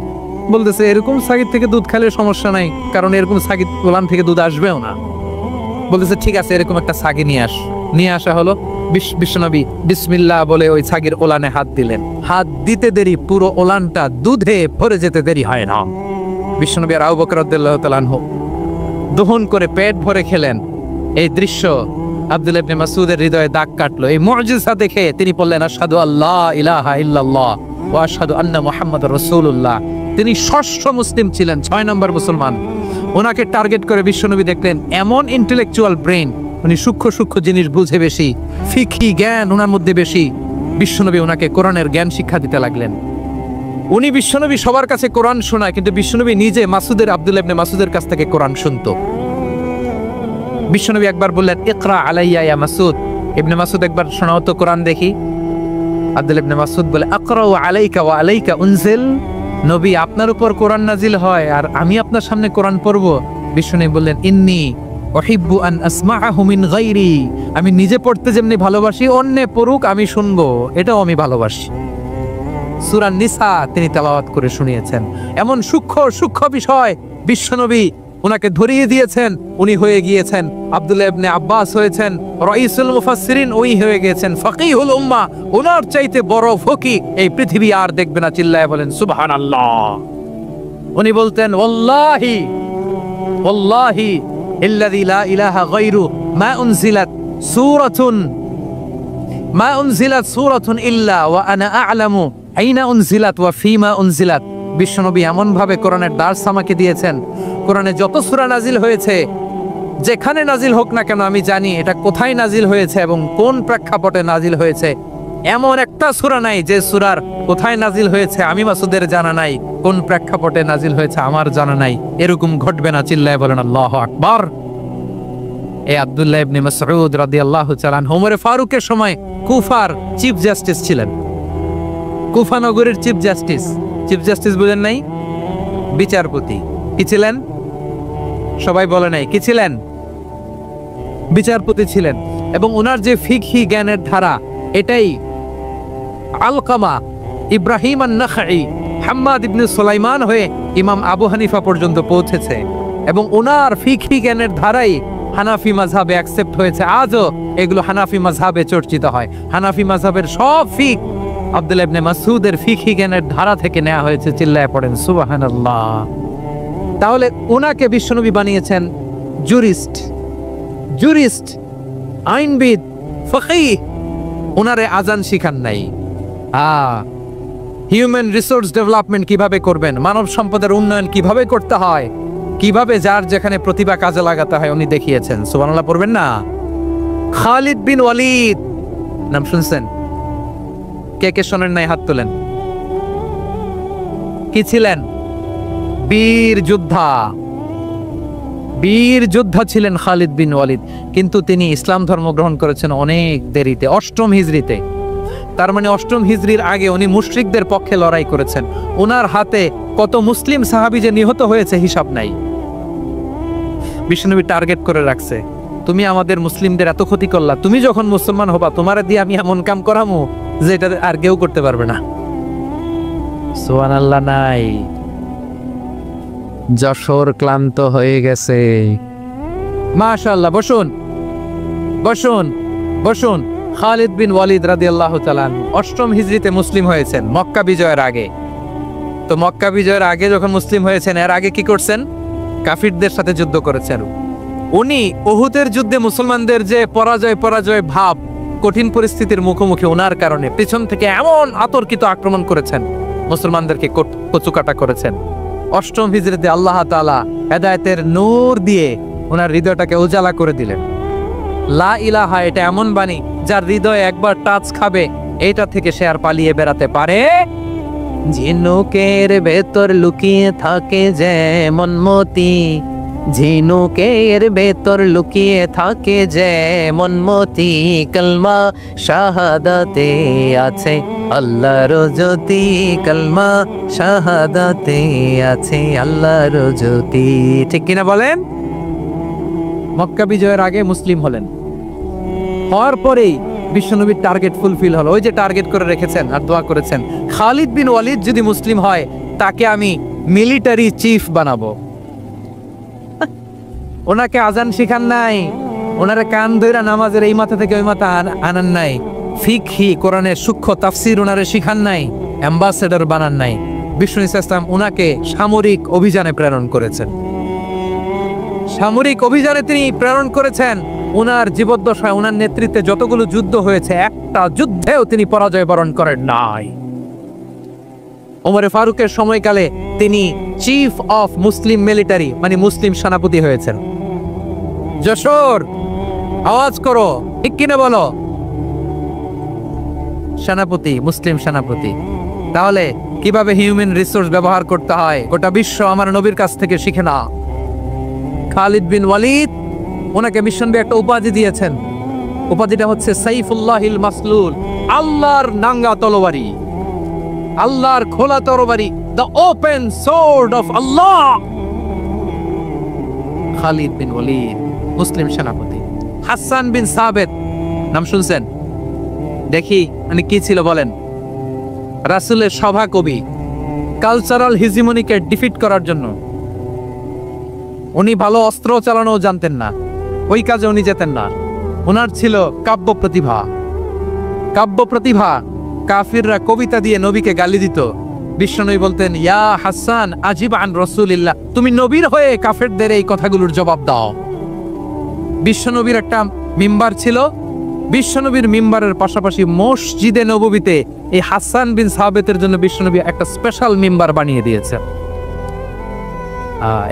বলতেছে, এরকম ছাগির থেকে দুধ খাইলে সমস্যা নাই, কারণ এরকম ছাগির ওলান থেকে দুধ আসবেও না। বলতেছে, ঠিক আছে, এরকম একটা ছাগি নিয়ে আসা হলো। বিশ্বনবী বিসমিল্লাহ বলে ওই ছাগির ওলানে হাত দিলেন। হাত দিতে দেরি, পুরো ওলানটা দুধে ভরে যেতে দেরি হয় না। বিশ্বনবী আর আবু বকর রাদিয়াল্লাহু তাআলা আনহু দহন করে পেট ভরে খেলেন। এই দৃশ্য আব্দুল্লাহ ইবনে মাসউদের হৃদয়ে দাগ কাটলো। এই মুজিজা দেখে তিনি বললেন, আশহাদু আল্লা ইলাহা ইল্লাল্লাহ ওয়া আশহাদু আন্না মুহাম্মাদুর রাসূলুল্লাহ। তিনি ষষ্ঠ মুসলিম ছিলেন, 6 নম্বর মুসলমান। ওনাকে টার্গেট করে বিশ্বনবী দেখলেন এমন ইন্টেলেকচুয়াল ব্রেন, উনি সূক্ষ্ম সূক্ষ্ম জিনিস বুঝে বেশি, ফিকহি জ্ঞান ওনার মধ্যে বেশি। বিশ্বনবী ওনাকে কোরআনের জ্ঞান শিক্ষা দিতে লাগলেন। উনি বিশ্বনবী সবার কাছে কোরআন শোনায়, কিন্তু বিশ্বনবী নিজে আব্দুল্লাহ ইবনে মাসউদের কাছ থেকে কোরআন শুনতো। বিশ্বনবী একবার বললেন, ইকরা আলাইয়া ইয়া মাসউদ। ইবনে মাসউদ একবার শোনাও তো কোরআন দেখি। আব্দুল্লাহ ইবনে মাসউদ বলে, আকরাউ আলাইকা ওয়া আলাইকা উনজিল। নবী, আপনার উপর কোরআন নাজিল হয় আর আমি আপনার সামনে কোরআন পড়ব। বিশ্বনবী বললেন, ইন্নী উহিব্বু আন আসমাআহু মিন গায়রি। আমি নিজে পড়তে যেমনি ভালোবাসি, অন্যে পড়ুক আমি শুনবো, এটাও আমি ভালোবাসি। সূরা নিসা তিনি তেলাওয়াত করে শুনিয়েছেন। এমন সূক্ষ্ম সূক্ষ্ম বিষয় বিশ্বনবী ওনাকে ধরিয়ে দিয়েছেন, উনি হয়ে গিয়েছেন আব্দুল্লাহ ইবনে আব্বাস হয়েছেন রাইসুল মুফাসসিরিন, ওই হয়ে গিয়েছেন ফাকিহুল উম্মাহ। ওনার চাইতে বড় ফকি এই পৃথিবী আর দেখবে না। চিল্লায় বলেন সুবহানাল্লাহ। উনি বলতেন ওয়াল্লাহি ওয়াল্লাহি ইল্লাযী লা ইলাহা গায়রু মা উনজিলাত সূরাতুন ইল্লা ওয়া আনা আ'লামু আইনা উনজিলাত ওয়া ফীমা উনজিলাত। বিশ্বনবী এমন ভাবে কোরআনের দার্স আমাকে দিয়েছেন, কোরআনে যত সূরা নাজিল হয়েছে, যেখানে নাজিল হোক না কেন আমি জানি এটা কোথায় নাজিল হয়েছে এবং কোন প্রেক্ষাপটে নাজিল হয়েছে। এমন একটা সূরা নাই যে সূরার কোথায় নাজিল হয়েছে আমি মাসুদের জানা নাই, কোন প্রেক্ষাপটে নাজিল হয়েছে আমার জানা নাই। এরকম ঘটবে না। চিল্লায় বলেন আল্লাহু আকবার। এই আব্দুল্লাহ ইবনে মাসউদ রাদিয়াল্লাহু তাআলা আনহু ওমর ফারুকের সময় কুফার চিফ জাস্টিস ছিলেন। কুফা নগরের চিফ জাস্টিস। চিফ জাস্টিস বুঝেন নাই? বিচারপতি। কি ছিলেন? সবাই বলে নাই কি ছিলেন? বিচারপতি ছিলেন। এবং ওনার যে ফিকহি জ্ঞানের ধারা, এটাই আলকামা, ইব্রাহিম আন-নাখাই, হাম্মাদ ইবনে সুলাইমান হয়ে ইমাম আবু হানিফা পর্যন্ত পৌঁছেছে। এবং ওনার ফিকহি জ্ঞানের ধারাই হানাফি মাযহাবে অ্যাকসেপ্ট হয়েছে। আজও এগুলো হানাফি মাযহাবে চর্চিত হয়। হানাফি মাযহাবের সব ফিক আব্দুল্লাহ ইবনে মাসউদের ফিকহি জ্ঞানের ধারা থেকে নেওয়া হয়েছে। চিল্লায় পড়েন সুবহানাল্লাহ। তাহলে ওনাকে বিশ্বনবী বানিয়েছেন জুরিস্ট, আইনবিদ, ফকিহ। ওনারে আজান শিখান নাই। হিউম্যান রিসোর্স ডেভেলপমেন্ট কিভাবে করবেন, মানব সম্পদের উন্নয়ন কিভাবে করতে হয়, কিভাবে যার যেখানে প্রতিভা কাজে লাগাতে হয় উনি দেখিয়েছেন। সুবহানাল্লাহ পড়বেন না? খালিদ বিন ওয়ালিদ নাম শুনছেন? কে কে শোনেন নাই? হাত তোলেন। কি ছিলেন? বীর যোদ্ধা ছিলেন খালিদ বিন ওয়ালিদ। কিন্তু তিনি ইসলাম ধর্ম গ্রহণ করেছেন অনেক দেরিতে, 8ম হিজরিতে। তার মানে 8ম হিজরির আগে উনি মুশরিকদের পক্ষে লড়াই করেছেন। ওনার হাতে কত মুসলিম সাহাবী যে নিহত হয়েছে হিসাব নাই। বিশ্বনবী টার্গেট করে রাখছে, তুমি আমাদের মুসলিমদের এত ক্ষতি করলা, তুমি যখন মুসলমান হবা তোমারে দিয়ে আমি এমন কাম করামু যে এটা আর কেউ করতে পারবে না। সুবহানাল্লাহ নাই? যশোর ক্লান্ত হয়ে গেছে। মাশাআল্লাহ। বসুন। খালিদ বিন ওয়ালিদ রাদিয়াল্লাহু তাআলা 8ম হিজরিতে মুসলিম হয়েছেন, মক্কা বিজয়ের আগে। তো মক্কা বিজয়ের আগে যখন মুসলিম হয়েছেন, এর আগে কি করছেন? কাফিরদের সাথে যুদ্ধ করেছেন। উনি উহুদের যুদ্ধে মুসলমানদের যে পরাজয় ভাব, কঠিন পরিস্থিতির মুখোমুখি ওনার কারণে পিছন থেকে এমন আতর্কিত আক্রমণ করেছেন, মুসলমানদেরকে কচুকাটা করেছেন। 8ম হিজরিতে আল্লাহ তাআলা হেদায়েতের নূর দিয়ে ওনার হৃদয়টাকে উজালা করে দিলেন। লা ইলাহা এটা এমন বাণী যার হৃদয়ে একবার টাচ খাবে, এটা থেকে সে আর পালিয়ে বেড়াতে পারে। ঝিনুকের ভেতর লুকিয়ে থাকে যেমন মতি, ঝিনুকের ভেতর লুকিয়ে থাকে যেমন মতি, কলমা শাহাদাতে আছে আল্লাহর জ্যোতি, কলমা শাহাদাতে আছে আল্লাহর জ্যোতি। ঠিক কিনা বলেন? মক্কা বিজয়ের আগে মুসলিম হলেন, হওয়ার পরেই বিশ্বনবীর টার্গেট ফুলফিল হলো। ওই যে টার্গেট করে রেখেছেন আর দোয়া করেছেন, খালিদ বিন ওয়ালিদ যদি মুসলিম হয় তাকে আমি মিলিটারি চিফ বানাবো। ওনাকে আজান শিখান নাই, ওনারে কান ধইরা নামাজের এই মাথা থেকে ওই মাথা আনান নাই, ফিকহি কোরআনের সূক্ষ্ম তাফসীর ওনারে শিখান নাই, অ্যাম্বাসেডর বানান নাই। বিষ্ণু ইসলাম ওনাকে সামরিক অভিযানে প্রেরণ করেছেন। সামরিক অভিযানে তিনি প্রেরণ করেছেন। ওনার জীবদ্দশায় ওনার নেতৃত্বে যতগুলো যুদ্ধ হয়েছে, একটা যুদ্ধেও তিনি পরাজয় বরণ করেন নাই। ওমর ফারুকের সময়কালে তিনি চিফ অফ মুসলিম মিলিটারি, মানে মুসলিম সেনাপতি হয়েছেন। যশোর আওয়াজ করো, ঠিক কিনা বলো? সেনাপতি, মুসলিম সেনাপতি। তাহলে কিভাবে হিউম্যান রিসোর্স ব্যবহার করতে হয় গোটা বিশ্ব আমার নবীর কাছ থেকে শিখে না। খালিদ বিন ওয়ালিদ, ওনাকে বিশ্বনবী একটা উপাধি দিয়েছেন। উপাধিটা হচ্ছে সাইফুল্লাহিল মাসলুল, আল্লাহর নাঙ্গা তরবারি, আল্লাহর খোলা তরবারি, দ্য ওপেন সোর্ড অফ আল্লাহ। খালিদ বিন ওয়ালিদ মুসলিম সেনাপতি। হাসান বিন সাবেত নাম শুনছেন? দেখি মানে কি ছিল বলেন? রাসূলের সভা কবি, কালচারাল হিজিমনিকে ডিফিট করার জন্য উনি ভালো অস্ত্র চালানো জানতেন না, ওই কাজে উনি যেতেন না। ওনার ছিল কাব্য প্রতিভা। কাব্য প্রতিভা, কাফিররা কবিতা দিয়ে নবীকে গালি দিত। বিশ্বনবী বলতেন, ইয়া হাসান আজিব আন রাসূলিল্লাহ, তুমি নবীর হয়ে কাফেরদের এই কথাগুলোর জবাব দাও। বিশ্বনবীর একটা মিম্বার ছিল। বিশ্বনবীর মিম্বারের পাশাপাশি মসজিদে নববীতে এই হাসান বিন সাবিতের জন্য বিশ্বনবী একটা স্পেশাল মিম্বার বানিয়ে দিয়েছে।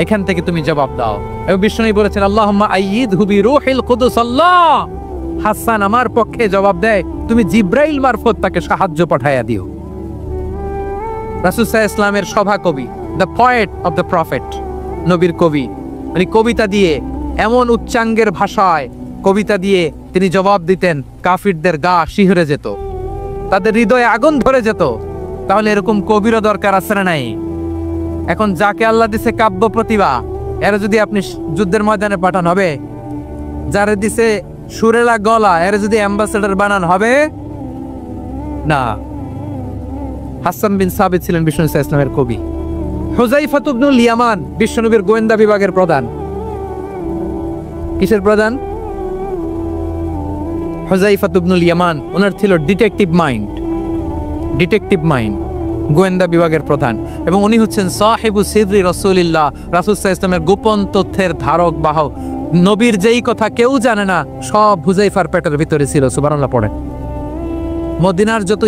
এখান থেকে তুমি জবাব দাও। এবং বিশ্বনবী বলেছেন, আল্লাহুম্মা আইয়িদহু বিরূহিল কুদুস। আল্লাহ, হাসান আমার পক্ষে জবাব দেয়, তুমি জিব্রাইল মারফত তাকে সাহায্য পাঠাইয়া দিও। রাসূল সাল্লাল্লাহু আলাইহি ওয়াসাল্লামের সভা কবি, the poet of the prophet, নবীর কবি। মানে কবিতা দিয়ে, এমন উচ্চাঙ্গের ভাষায় কবিতা দিয়ে তিনি জবাব দিতেন, কাফিরদের গা শিহরে যেত, তাদের হৃদয়ে আগুন ধরে যেত। তাহলে এরকম কবিরও দরকার আছে না নাই? এখন যাকে আল্লাহ দিছে কাব্য প্রতিভা, এরা যদি আপনি যুদ্ধের ময়দানে পাঠান হবে? যারা দিছে সুরেলা গলা, এরা যদি অ্যাম্বাসেডর বানান হবে না। হাসান বিন সাবিত ছিলেন বিশ্বনবী সাল্লাল্লাহু আলাইহি ওয়াসাল্লামের কবি। হুযায়ফা ইবনুল ইয়ামান বিশ্বনবীর গোয়েন্দা বিভাগের প্রধান। কিসের প্রধান? হুযায়ফা ইবনুল ইয়ামান। ওনার ছিল ডিটেকটিভ মাইন্ড, গোয়েন্দা বিভাগের প্রধান। এবং উনি হচ্ছেন সাহিবু সিদরি রাসূলিল্লাহ, রাসূল সাল্লাল্লাহু আলাইহি ওয়াসাল্লামের গোপন তথ্যের ধারক বাহক। নবীর যেই কথা কেউ জানে না, সব হুযায়ফার পেটের ভিতরে ছিল। সুবহানাল্লাহ পড়ে। মদিনার যত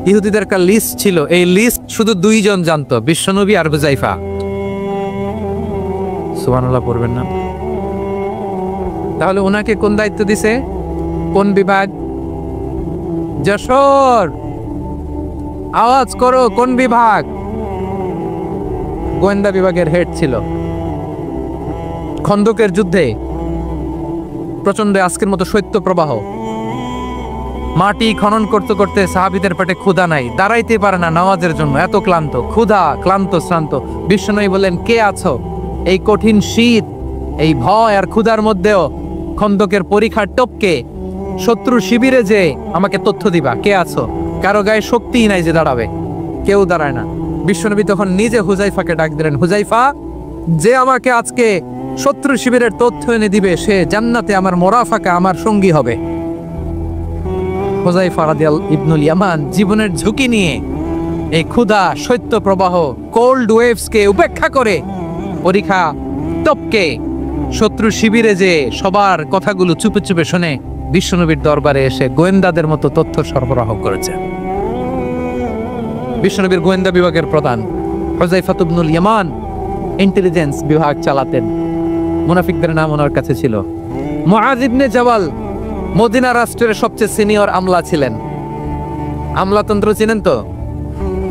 ইহুদিদের একটা লিস্ট ছিল, এই লিস্ট শুধু দুইজন জানতো, বিশ্বনবী আর হুযায়ফা। সুবহানাল্লাহ পড়বেন না? তাহলে ওনাকে কোন দায়িত্ব দিছে? কোন বিভাগ? যশোর, আওয়াজ করো, কোন বিভাগ? গোয়েন্দা বিভাগের হেড ছিল। খন্দকের যুদ্ধে প্রচন্ড আজকের মতো শৈত্য প্রবাহ, মাটি খনন করতে করতে সাহাবীদের পেটে ক্ষুধা নাই, দাঁড়াইতে পারে না নামাজের জন্য, এত ক্লান্ত, ক্ষুধা, ক্লান্ত, শ্রান্ত। বিশ্বনবী বললেন, কে আছো? এই কঠিন শীত, এই ভয় আর ক্ষুধার মধ্যেও খন্দকের পরীক্ষার টপকে শত্রু শিবিরে যে আমাকে তথ্য দিবা, কে আছো? কারো গায়ে শক্তিই নাই যে দাঁড়াবে, কেউ দাঁড়ায় না। বিশ্বনবী তখন নিজে হুযায়ফাকে ডাক দিলেন, হুযায়ফা, যে আমাকে আজকে শত্রু শিবিরের তথ্য এনে দিবে, সে জান্নাতে আমার মোরাফাকা, আমার সঙ্গী হবে। হুযায়ফা রাদিয়াল্লাহু ইবনুল ইয়ামান জীবনের ঝুঁকি নিয়ে এই ক্ষুধা, শৈত্য প্রবাহ, কোল্ড ওয়েভসকে উপেক্ষা করে পরীক্ষা টপকে শত্রু শিবিরে যে সবার কথাগুলো চুপে চুপে শুনে বিশ্বনবীর দরবারে এসে গোয়েন্দাদের মতো তথ্য সরবরাহ করেছে। বিশ্বনবীর গোয়েন্দা বিভাগের প্রধান হুযায়ফা ইবনুল ইয়ামান ইন্টেলিজেন্স বিভাগ চালাতেন। মুনাফিকদের নাম ওনার কাছে ছিল। মুআয ইবনে জাবাল মদিনা রাষ্ট্রের সবচেয়ে সিনিয়র আমলা ছিলেন। আমলাতন্ত্র চিনেন তো?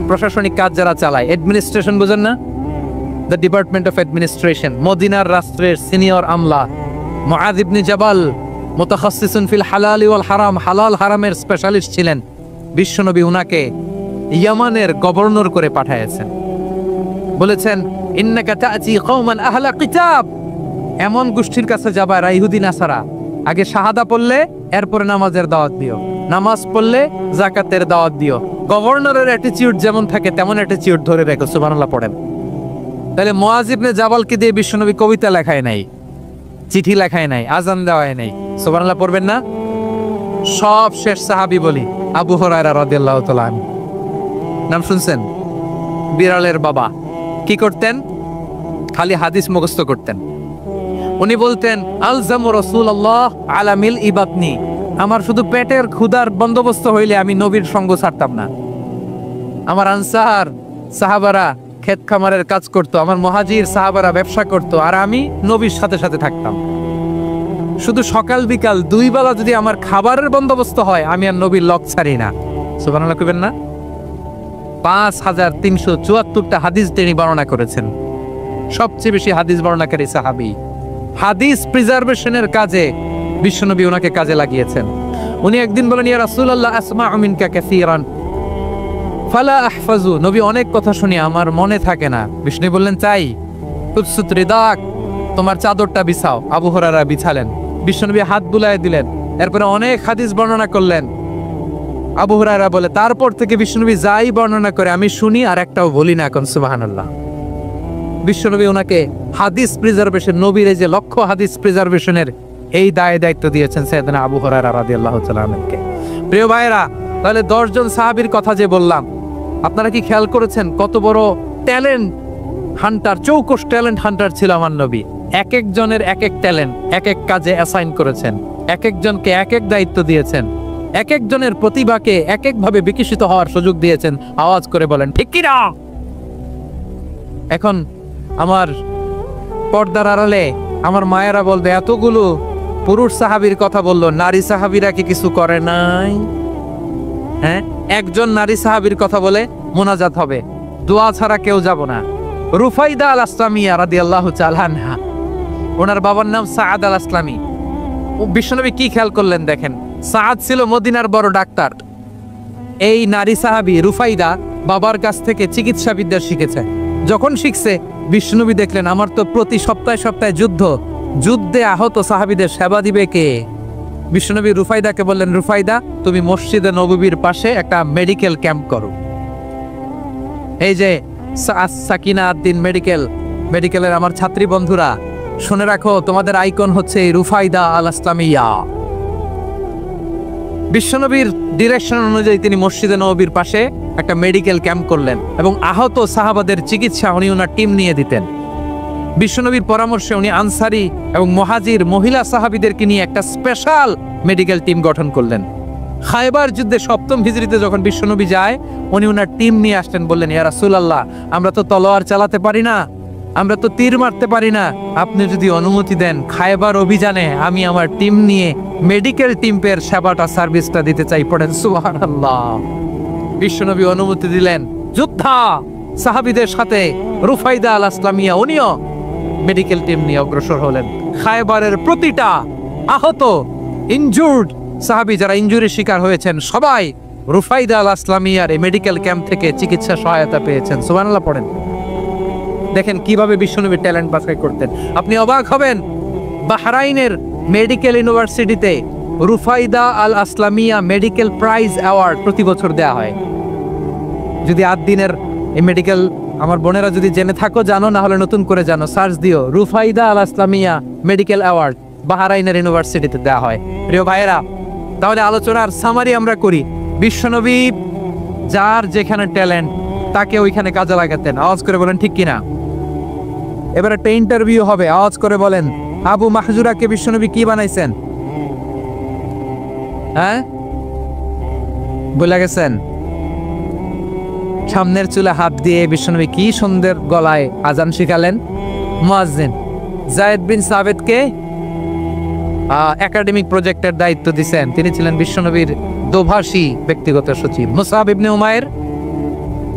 প্রশাসনিক কাজ যারা চালায়, অ্যাডমিনিস্ট্রেশন বুঝেন না? The department of administration. মদিনার রাষ্ট্রের সিনিয়র আমলা মুআয ইবনে জাবাল মুতাখাসসিসুন ফিল হালাল ওয়াল হারাম, হালাল হারামের স্পেশালিস্ট ছিলেন। বিশ্বনবী উনাকে ইয়ামানের গভর্নর করে পাঠাইছেন। বলেছেন, ইন্নাকা তা'তি কওমান আহলা কিতাব, এমন গোষ্ঠীর কাছে যাবা এরা ইহুদি নাসারা, আগে শাহাদা পড়লে এরপরে নামাজের দাওয়াত দিও, নামাজ পড়লে যাকাতের দাওয়াত দিও। গভর্নরের অ্যাটিটিউড যেমন থাকে তেমন অ্যাটিটিউড ধরে রেখো। সুবহানাল্লাহ পড়েন। তাহলে মুআয ইবনে জাবালকে দিয়ে বিশ্বনবী কবিতা লেখায় নাই, চিঠি লেখায় নাই, আজান দেওয়ায় নাই। সুবহানাল্লাহ পড়বেন না? সব শেষ সাহাবী বলি আবু হুরায়রা রাদিয়াল্লাহু তাআলা আনহু, নাম শুনছেন? বিড়ালের বাবা। কি করতেন? খালি হাদিস মুখস্থ করতেন। উনি বলতেন, আলজামু রাসূলুল্লাহ আলা মিল ইবাতনি, আমার শুধু পেটের ক্ষুধার বন্দোবস্ত হইলে আমি নবীর সঙ্গ ছাড়তাম না। আমার আনসার সাহাবারা ক্ষেত খামারের কাজ করতো, আমার মুহাজির সাহাবারা ব্যবসা করতো, আর আমি নবীর সাথে সাথে থাকতাম। শুধু সকাল বিকাল দুই বেলা যদি আমার খাবারের বন্দোবস্ত হয়, আমি আর নবীর লক ছাড়ি না। সুবহানাল্লাহ কইবেন না? 5374টা হাদিস তিনি বর্ণনা করেছেন। সবচেয়ে বেশি হাদিস বর্ণনাকারী সাহাবী। হাদিস প্রিজার্ভেশনের কাজে বিশ্বনবী ওনাকে কাজে লাগিয়েছেন। উনি একদিন বলেন, ইয়া রাসূলুল্লাহ আসমাউ মিনকা কাসীরান ফালা আহফাজু, নবী অনেক কথা শুনি আমার মনে থাকে না। বিষ্ণু বললেন, চাই তুবসুত রিদাক, তোমার চাদরটা বিছাও। আবু হুরায়রা বিছালেন, বিশ্বনবী হাত বুলায় দিলেন, এরপরে অনেক হাদিস বর্ণনা করলেন। আবু হুরায়রা বলে, তারপর থেকে বিশ্বনবী যাই বর্ণনা করে আমি শুনি আর একটাও বলি না। এখন সুবহানাল্লাহ। বিশ্বনবী ওনাকে হাদিস প্রিজার্ভেশন, নবীর এই যে লক্ষ্য হাদিস প্রিজার্ভেশনের এই দায়িত্ব দিয়েছেন সাইয়েদনা আবু হুরায়রা রাদিয়াল্লাহু তাআলা আনহুকে। প্রিয় ভাইরা, তাহলে 10 জন সাহাবীর কথা যে বললাম, আপনারা কি খেয়াল করেছেন কত বড় ট্যালেন্ট হান্টার, চৌকস ট্যালেন্ট হান্টার ছিল আমার নবী। এক একজনের এক এক ট্যালেন্ট, এক এক কাজে অ্যাসাইন করেছেন, এক একজনকে এক এক দায়িত্ব দিয়েছেন, এক একজনের প্রতিভাকে এক একভাবে বিকশিত হওয়ার সুযোগ দিয়েছেন। আওয়াজ করে বলেন ঠিক কি না? এখন আমার পর্দার আড়ালে আমার মায়েরা বলবে, এতগুলো পুরুষ সাহাবীর কথা বললো, নারী সাহাবীরা কি কিছু করে নাই? হ্যাঁ, একজন নারী সাহাবীর কথা বলে মোনাজাত হবে, দোয়া ছাড়া কেউ যাব না। রুফাইদা আল আসলামিয়া রাদিয়াল্লাহু তাআলা আনহা, ওনার বাবার নাম সাআদ আল আসলামি। বিশ্বনবী কি খেয়াল করলেন দেখেন, সাআদ ছিল মদিনার বড় ডাক্তার। এই নারী সাহাবী রুফাইদা বাবার কাছ থেকে চিকিৎসা বিদ্যা শিখেছে। যখন শিখছে, বিশ্বনবী দেখলেন আমার তো প্রতি সপ্তাহে সপ্তাহে যুদ্ধে আহত সাহাবীদের সেবা দিবে কে? বিশ্বনবী রুফাইদাকে বললেন, রুফাইদা তুমি মসজিদে নববীর পাশে একটা মেডিকেল ক্যাম্প করো। এই যে সাকিনা আদ্দিন মেডিকেলের আমার ছাত্রী বন্ধুরা, শুনে রাখো, তোমাদের আইকন হচ্ছে রুফাইদা আল আসলামিয়া। বিশ্বনবীর ডিরেকশন অনুযায়ী তিনি মসজিদে নববীর পাশে একটা মেডিকেল ক্যাম্প করলেন এবং আহত সাহাবাদের চিকিৎসা উনি ওনার টিম নিয়ে দিতেন। বিশ্বনবীর পরামর্শে উনি আনসারি এবং মুহাজির মহিলা সাহাবীদেরকে নিয়ে একটা স্পেশাল মেডিকেল টিম গঠন করলেন। খায়বার যুদ্ধে 7ম হিজরিতে যখন বিশ্বনবী যায়, উনি ওনার টিম নিয়ে আসলেন, বললেন, ইয়া রাসূলুল্লাহ, আমরা তো তলোয়ার চালাতে পারি না, আমরা তো তীর মারতে পারি না, আপনি যদি অনুমতি দেন খায়বার অভিযানে আমি আমার টিম নিয়ে মেডিকেল টিমের সেবাটা সার্ভিসটা দিতে চাই। পড়েন সুবহানাল্লাহ। বিশ্বনবী অনুমতি দিলেন, যোদ্ধা সাহাবীদের সাথে রুফাইদা আল আসলামিয়া উনিও মেডিকেল টিম নিয়ে অগ্রসর হলেন। খায়বারের প্রতিটা আহত ইনজুর্ড সাহাবী যারা ইনজুরির শিকার হয়েছেন, সবাই রুফাইদা আল আসলামিয়ার এই মেডিকেল ক্যাম্প থেকে চিকিৎসা সহায়তা পেয়েছেন। সুবহানাল্লাহ পড়েন। দেখেন কিভাবে বিশ্বনবী ট্যালেন্ট বাছাই করতেন। আপনি অবাক হবেন, বাহরাইনের মেডিকেল ইউনিভার্সিটিতে রুফাইদা আল আসলামিয়া মেডিকেল প্রাইজ অ্যাওয়ার্ড প্রতি বছর দেয়া হয়। যদি 8 দিনের এই মেডিকেল আমার বোনেরা যদি জেনে থাকো জানো, না হলে নতুন করে জানো, সার্চ দিও রুফাইদা আল আসলামিয়া মেডিকেল অ্যাওয়ার্ড বাহরাইনের ইউনিভার্সিটিতে দেয়া হয়। প্রিয় ভাইয়েরা, তাহলে আলোচনার সামারি আমরা করি। বিশ্বনবী যার যেখানে ট্যালেন্ট তাকে ওইখানে কাজে লাগাতেন। আওয়াজ করে বলেন ঠিক কিনা? এবার একটা ইন্টারভিউ হবে, আওয়াজ করে বলেন, আবু মাহজুরাকে বিশ্বনবী কি বানাইছেন? হ্যাঁ, বলে গেছেন? সামনের চুলে হাত দিয়ে বিশ্বনবী কি সুন্দর গলায় আজান শিখালেন। মুয়াজ্জিন। যায়েদ বিন সাবিতকে একাডেমিক প্রজেক্টের দায়িত্ব দিয়েছেন, তিনি ছিলেন বিশ্বনবীর দোভাষী ব্যক্তিগত সচিব। মুসআব ইবনে Umair,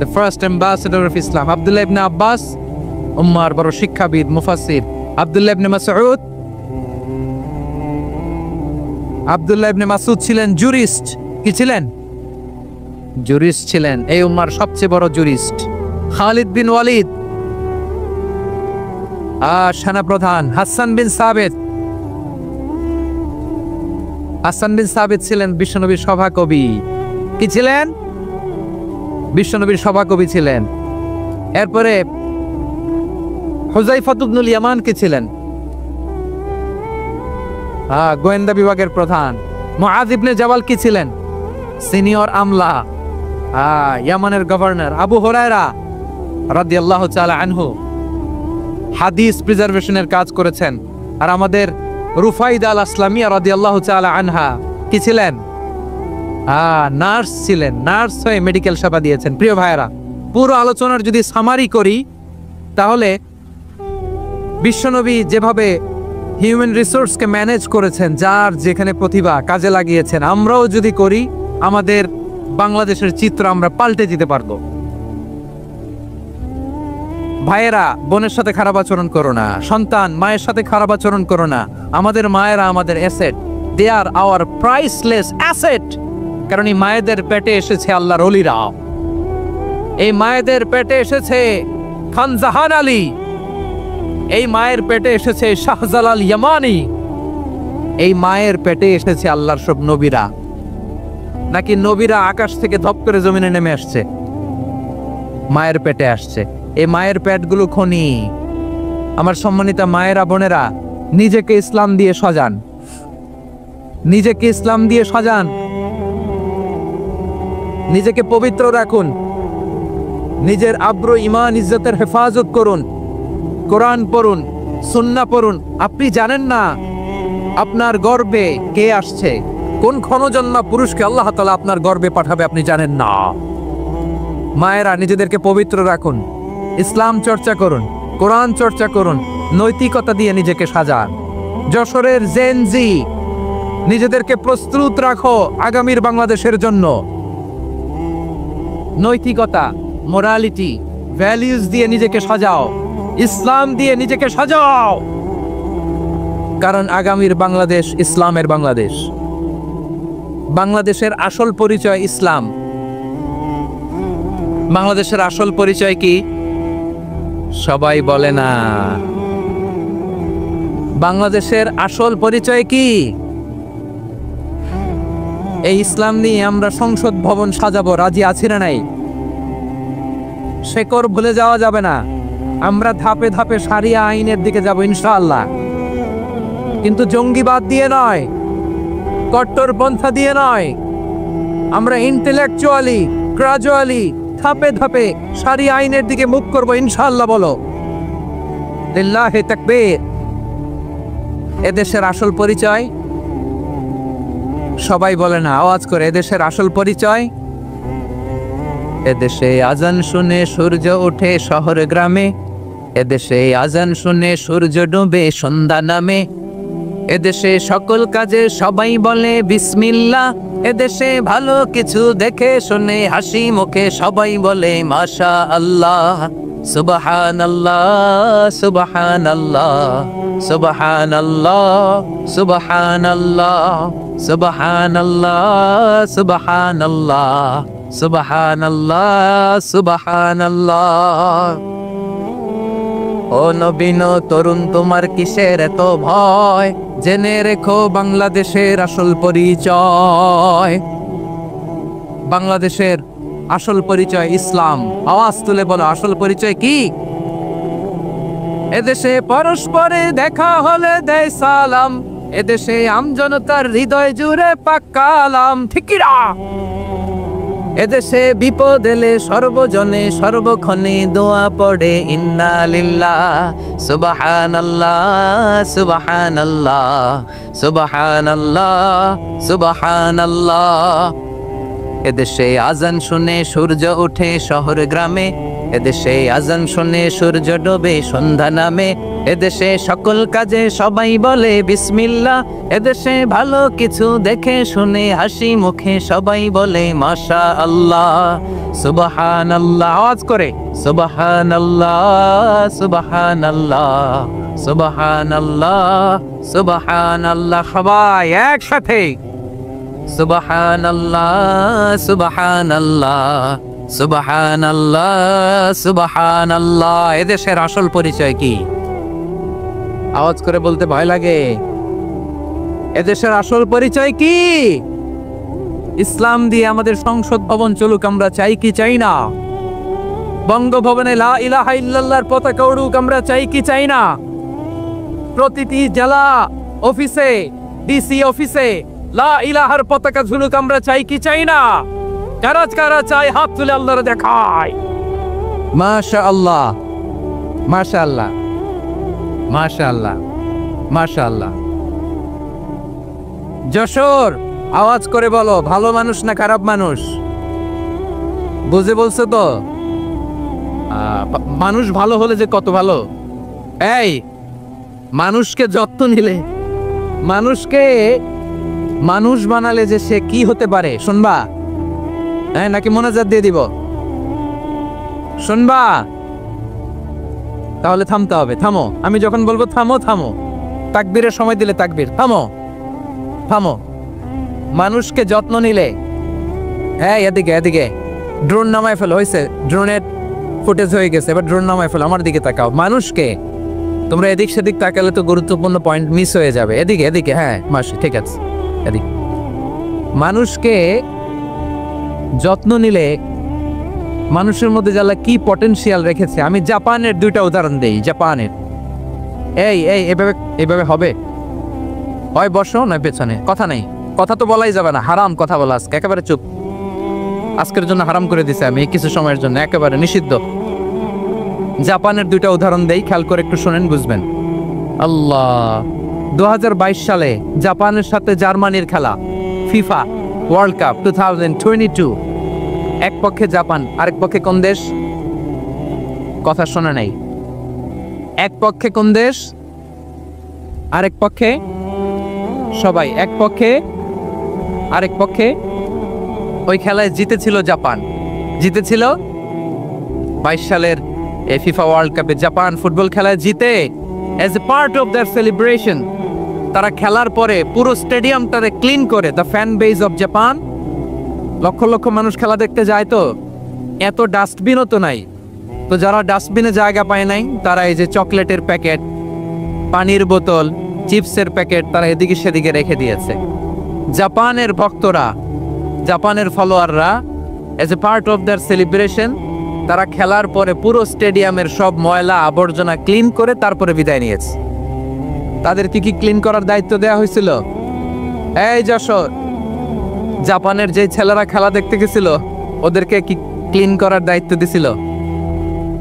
the first ambassador of Islam. Abdullah ইবনে আব্বাস, উম্মার বড় শিক্ষাবিদ মুফাসসির। আব্দুল্লাহ ইবনে মাসউদ, আব্দুল্লাহ ইবনে মাসউদ ছিলেন জুরিস্ট। কি ছিলেন? জুরিস্ট ছিলেন, এই উম্মার সবচেয়ে বড় জুরিস্ট। খালিদ বিন ওয়ালিদ সেনাপ্রধান। হাসান বিন সাবিত, হাসান বিন সাবিত ছিলেন বিশ্বনবীর সভাকবি। কি ছিলেন? বিশ্বনবীর সভাকবি ছিলেন। এরপরে হুযায়ফা ইবনুল ইয়ামান কে ছিলেন? গোয়েন্দা বিভাগের প্রধান। মুআয ইবনে জাবাল কি ছিলেন? সিনিয়র আমলা, ইয়ামানের গভর্নর। আবু হুরায়রা রাদিয়াল্লাহু তাআলা আনহু হাদিস প্রিজার্ভেশনের কাজ করেছেন। আর আমাদের রুফাইদা আল আসলামিয়া রাদিয়াল্লাহু তাআলা আনহা কি ছিলেন? নার্স ছিলেন, নার্স হয়ে মেডিকেল সেবা দিয়েছেন। প্রিয় ভাইয়েরা, পুরো আলোচনার যদি সামারি করি, তাহলে বিশ্বনবী যেভাবে হিউম্যান রিসোর্সকে ম্যানেজ করেছেন, যার যেখানে প্রতিভা কাজে লাগিয়েছেন, আমরাও যদি করি, আমাদের বাংলাদেশের চিত্র আমরা পাল্টে দিতে পারবো। ভাইয়েরা, বোনের সাথে খারাপ আচরণ করো না। সন্তান মায়ের সাথে খারাপ আচরণ করো না। আমাদের মায়েরা আমাদের asset, they are our priceless asset. কারণ এই মায়েদের পেটে এসেছে আল্লাহর ওলিরা, এই মায়েদের পেটে এসেছে খান জাহান আলী, এই মায়ের পেটে এসেছে শাহজালাল ইয়ামানি, এই মায়ের পেটে এসেছে আল্লাহর সব নবীরা। নাকি নবীরা আকাশ থেকে ধপ করে জমিনে নেমে আসছে? মায়ের পেটে আসছে। এই মায়ের পেটগুলো খনি। আমার সম্মানিতা মায়েরা বোনেরা, নিজেকে ইসলাম দিয়ে সাজান, নিজেকে ইসলাম দিয়ে সাজান, নিজেকে পবিত্র রাখুন, নিজের আব্রু ইমান ইজ্জতের হেফাজত করুন, কোরআন পড়ুন, সুন্নাহ পড়ুন। আপনি জানেন না আপনার গর্ভে কে আসছে, কোন ক্ষণজন্মা পুরুষকে আল্লাহ তাআলা আপনার গর্ভে পাঠাবে আপনি জানেন না। মায়েরা নিজেদেরকে পবিত্র রাখুন, ইসলাম চর্চা করুন, কোরআন চর্চা করুন, নৈতিকতা দিয়ে নিজেকে সাজান। যশোরের জেনজি, নিজেদেরকে প্রস্তুত রাখো আগামীর বাংলাদেশের জন্য। নৈতিকতা, মোরালিটি, ভ্যালিউজ দিয়ে নিজেকে সাজাও, ইসলাম দিয়ে নিজেকে সাজাও, কারণ আগামীর বাংলাদেশ ইসলামের বাংলাদেশ। বাংলাদেশের আসল পরিচয় ইসলাম। বাংলাদেশের আসল পরিচয় কি? সবাই বলে না। বাংলাদেশের আসল পরিচয় কি? এই ইসলাম নিয়ে আমরা সংসদ ভবন সাজাবো, রাজি আছি না নাই? শেকড় ভুলে যাওয়া যাবে না। আমরা ধাপে ধাপে শারিয়া আইনের দিকে যাব ইনশাআল্লাহ, কিন্তু জঙ্গিবাদ দিয়ে নয়, কট্টরপন্থা দিয়ে নয়। আমরা ইন্টেলেকচুয়ালি, গ্রাজুয়ালি, ধাপে ধাপে শারিয়া আইনের দিকে মুখ করব ইনশাআল্লাহ। বলো লিল্লাহি তাকবীর। এদেশের আসল পরিচয় সবাই বলে না, আওয়াজ করে এদেশের আসল পরিচয়। এদেশে আজান শুনে সূর্য ওঠে শহর গ্রামে, এদেশে আজান শুনে সূর্য ডুবে সন্ধ্যা নামে, এদেশে সকল কাজে সবাই বলে বিসমিল্লাহ, এদেশে ভালো কিছু দেখে শুনে হাসি মুখে সবাই বলে মাশা আল্লাহ, সুবহানাল্লাহ, সুবহানাল্লাহ, সুবহানাল্লাহ, সুবহানাল্লাহ, সুবহানাল্লাহ, সুবহানাল্লাহ, সুবহানাল্লাহ, সুবহানাল্লাহ। ও নবীন তরুণ, তোমার কিসের এত ভয়? জেনে রেখো বাংলাদেশের আসল পরিচয়। বাংলাদেশের আসল পরিচয় ইসলাম। আওয়াজ তুলে বলো, আসল পরিচয় কি? এদেশে পরস্পরে দেখা হলে দেয় সালাম, এদেশে আমজনতার হৃদয় জুড়ে পাক্কালাম। ঠিকিরা। এদেশে বিপদ এলে সর্বজনে সর্বক্ষণে দোয়া পড়ে ইন্না লিল্লাহ, সুবহানাল্লাহ, সুবহানাল্লাহ, সুবহানাল্লাহ, সুবহানাল্লাহ। এদেশে আজান শুনে সূর্য ওঠে শহর গ্রামে, এদেশে আজান শুনে সূর্য ডোবে সন্ধ্যা নামে, এদেশে সকল কাজে সবাই বলে বিসমিল্লাহ, এদেশে ভালো কিছু দেখে শুনে হাসি মুখে সবাই বলে মাশা আল্লাহ, সুবহানাল্লাহ। আওয়াজ করে সুবহানাল্লাহ, সুবহানাল্লাহ, সুবহানাল্লাহ, সুবহানাল্লাহ। সবাই একসাথে সুবহানাল্লাহ, সুবহানাল্লাহ, সুবহানাল্লাহ, সুবহানাল্লাহ। এদেশের আসল পরিচয় কি? আওয়াজ করে বলতে ভয় লাগে। এদেশের আসল পরিচয় কি? ইসলাম দিয়ে আমাদের সংসদ ভবন চলুক, আমরা চাই কি চাই না? বঙ্গভবনে লা ইলাহা ইল্লাল্লাহর পতাকা উড়ুক, আমরা চাই কি চাই না? প্রতিটি জেলা অফিসে, ডিসি অফিসে লা ইলাহার পতাকা ঝুলুক, আমরা চাই কি চাই না? কারা কারা চাই হাত তুলে আল্লাহর দেখায়। মাশাআল্লাহ, মাশাআল্লাহ, মাশাআল্লাহ, মাশাআল্লাহ। যশোর, আওয়াজ করে বলো, ভালো মানুষ না খারাপ মানুষ? বুঝে বলছো তো? মানুষ ভালো হলে যে কত ভালো। এই মানুষকে যত্ন নিলে, মানুষকে মানুষ বানালে যে সে কি হতে পারে শুনবা? হ্যাঁ, নাকি মোনাজাত দিয়ে দিব? শুনবা? তাহলে থামতে হবে। থামো, আমি যখন বলবো থামো থামো। তাকবীরের সময় দিলে তাকবীর। থামো থামো। মানুষকে যত্ন নিলে, হ্যাঁ এদিকে এদিকে, ড্রোন নামায় ফেলো। হয়েছে, ড্রোনের ফুটেজ হয়ে গেছে, এবার ড্রোন নামায় ফেলো। আমার দিকে তাকাও। মানুষকে, তোমরা এদিক সেদিক তাকালে তো গুরুত্বপূর্ণ পয়েন্ট মিস হয়ে যাবে। এদিকে এদিকে, হ্যাঁ মাসি, ঠিক আছে এদিকে। মানুষকে যত্ন নিলে মানুষের মধ্যে যারা কি পটেনশিয়াল রেখেছে। আমি জাপানের দুইটা উদাহরণ দেই। জাপানের এই এই এভাবে এভাবে হবে, হয় বসো নয় পেছনে, কথা নেই, কথা তো বলাই যাবে না, হারাম কথা বলা আজকে, একেবারে চুপ। আজকের জন্য হারাম করে দিছে আমি কিছু সময়ের জন্য, একেবারে নিষিদ্ধ। জাপানের দুইটা উদাহরণ দেই, খেয়াল করে একটু শোনেন, বুঝবেন। আল্লাহ, 2022 সালে জাপানের সাথে জার্মানির খেলা, ফিফা ওয়ার্ল্ড কাপ 2022। এক পক্ষে জাপান, আরেক পক্ষে কোন দেশ? কথা শোনা নাই। এক পক্ষে কোন দেশ, আরেক পক্ষে সবাই, এক পক্ষে আরেক পক্ষে। ওই খেলায় জিতেছিল জাপান, জিতেছিল 22 সালের এই ফিফা ওয়ার্ল্ড কাপে। জাপান ফুটবল খেলায় জিতে as a part of their celebration তারা খেলার পরে পুরো স্টেডিয়ামটারে ক্লিন করে। The fan base of Japan, lakh lakh মানুষ খেলা দেখতে যায়, তো এত ডাস্টবিনও তো নাই। তো যারা ডাস্টবিনে জায়গা পায় নাই, তারা এই যে চকলেটের প্যাকেট, পানির বোতল, চিপসের প্যাকেট তারা এদিকে সেদিকে রেখে দিয়েছে। জাপানের ভক্তরা, জাপানের ফলোয়াররা as a part of their celebration তারা খেলার পরে পুরো স্টেডিয়ামের সব ময়লা আবর্জনা ক্লিন করে তারপরে বিদায় নিয়েছে। তাদেরকে কি ক্লিন করার দায়িত্ব দেওয়া হয়েছিল? এই যশোর, জাপানের যে ছেলেরা খেলা দেখতে গেছিল ওদেরকে কি ক্লিন করার দায়িত্ব দিছিল?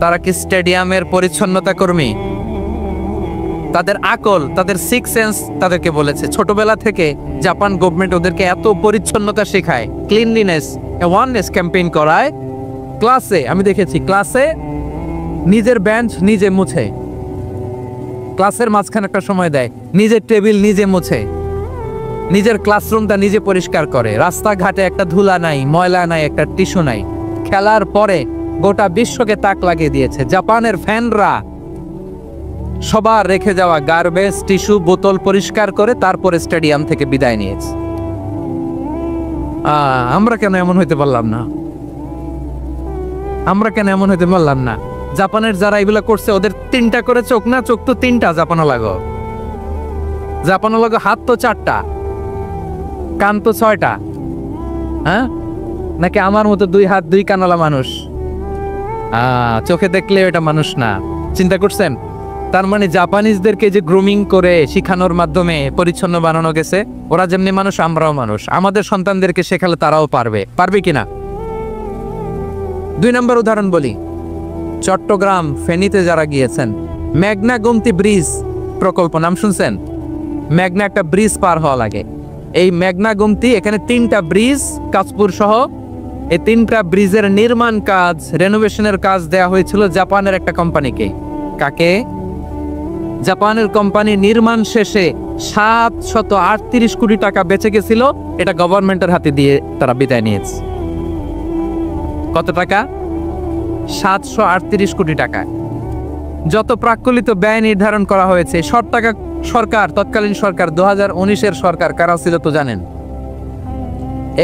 তারা কি স্টেডিয়ামের পরিচ্ছন্নতা কর্মী? তাদের আকল, তাদের সিক্স সেন্স তাদেরকে বলেছে। ছোটবেলা থেকে জাপান গভর্নমেন্ট ওদেরকে এত পরিচ্ছন্নতা শেখায়, ক্লিনলিনেস অ্যাওয়ারনেস ক্যাম্পেইন করায়। ক্লাসে আমি দেখেছি, ক্লাসে নিজের বেঞ্চ নিজে মুছে, ক্লাসের মাঝখানে একটা সময় দেয়, নিজের টেবিল নিজে মুছে, নিজের ক্লাসরুমটা নিজে পরিষ্কার করে। রাস্তাঘাটে একটা ধুলা নাই, ময়লা নাই, একটা টিস্যু নাই। খেলার পরে গোটা বিশ্বকে তাক লাগিয়ে দিয়েছে। জাপানের ফ্যানরা সবার রেখে যাওয়া গার্বেজ, টিস্যু, বোতল পরিষ্কার করে তারপরে স্টেডিয়াম থেকে বিদায় নিয়েছে। আমরা কেন এমন হইতে পারলাম না? আমরা কেন এমন হইতে পারলাম না? জাপানের যারা এগুলো করছে ওদের 3টা করে চোখ না? চোখ তো 3টা, জাপানো লাগো, জাপানো লাগো। হাত তো 4টা, কান তো 6টা। হ্যাঁ, নাকি আমার মতো 2 হাত 2 কানওয়ালা মানুষ? চোখে দেখলে এটা মানুষ না। চিন্তা করছেন? তার মানে জাপানিজদেরকে যে গ্রুমিং করে শিখানোর মাধ্যমে পরিচ্ছন্ন বানানো গেছে। ওরা যেমনি মানুষ, আমরাও মানুষ। আমাদের সন্তানদেরকে শেখালে তারাও পারবে, পারবে কিনা? 2 নম্বর উদাহরণ বলি। চট্টগ্রাম ফেনীতে যারা গিয়েছেন, মেঘনা গোমতী ব্রিজ প্রকল্প নাম শুনছেন? মেঘনা একটা ব্রিজ পার হওয়া লাগে। এই মেঘনা গোমতী, এখানে 3টা ব্রিজ, কাশপুর সহ এই 3টা ব্রিজের নির্মাণ কাজ, রেনোভেশনের কাজ দেয়া হয়েছিল জাপানের একটা কোম্পানিকে। কাকে? জাপানের কোম্পানি। নির্মাণ শেষে 738 কোটি টাকা বেঁচে গেছিল, এটা গভর্নমেন্টের হাতে দিয়ে তারা বিদায় নিয়েছে। কত টাকা? 738 কোটি টাকা। যত প্রাক্কলিত ব্যয় নির্ধারণ করা হয়েছে, সব টাকা সরকার, তৎকালীন সরকার 2019-এর সরকার, কারা ছিল তো জানেন?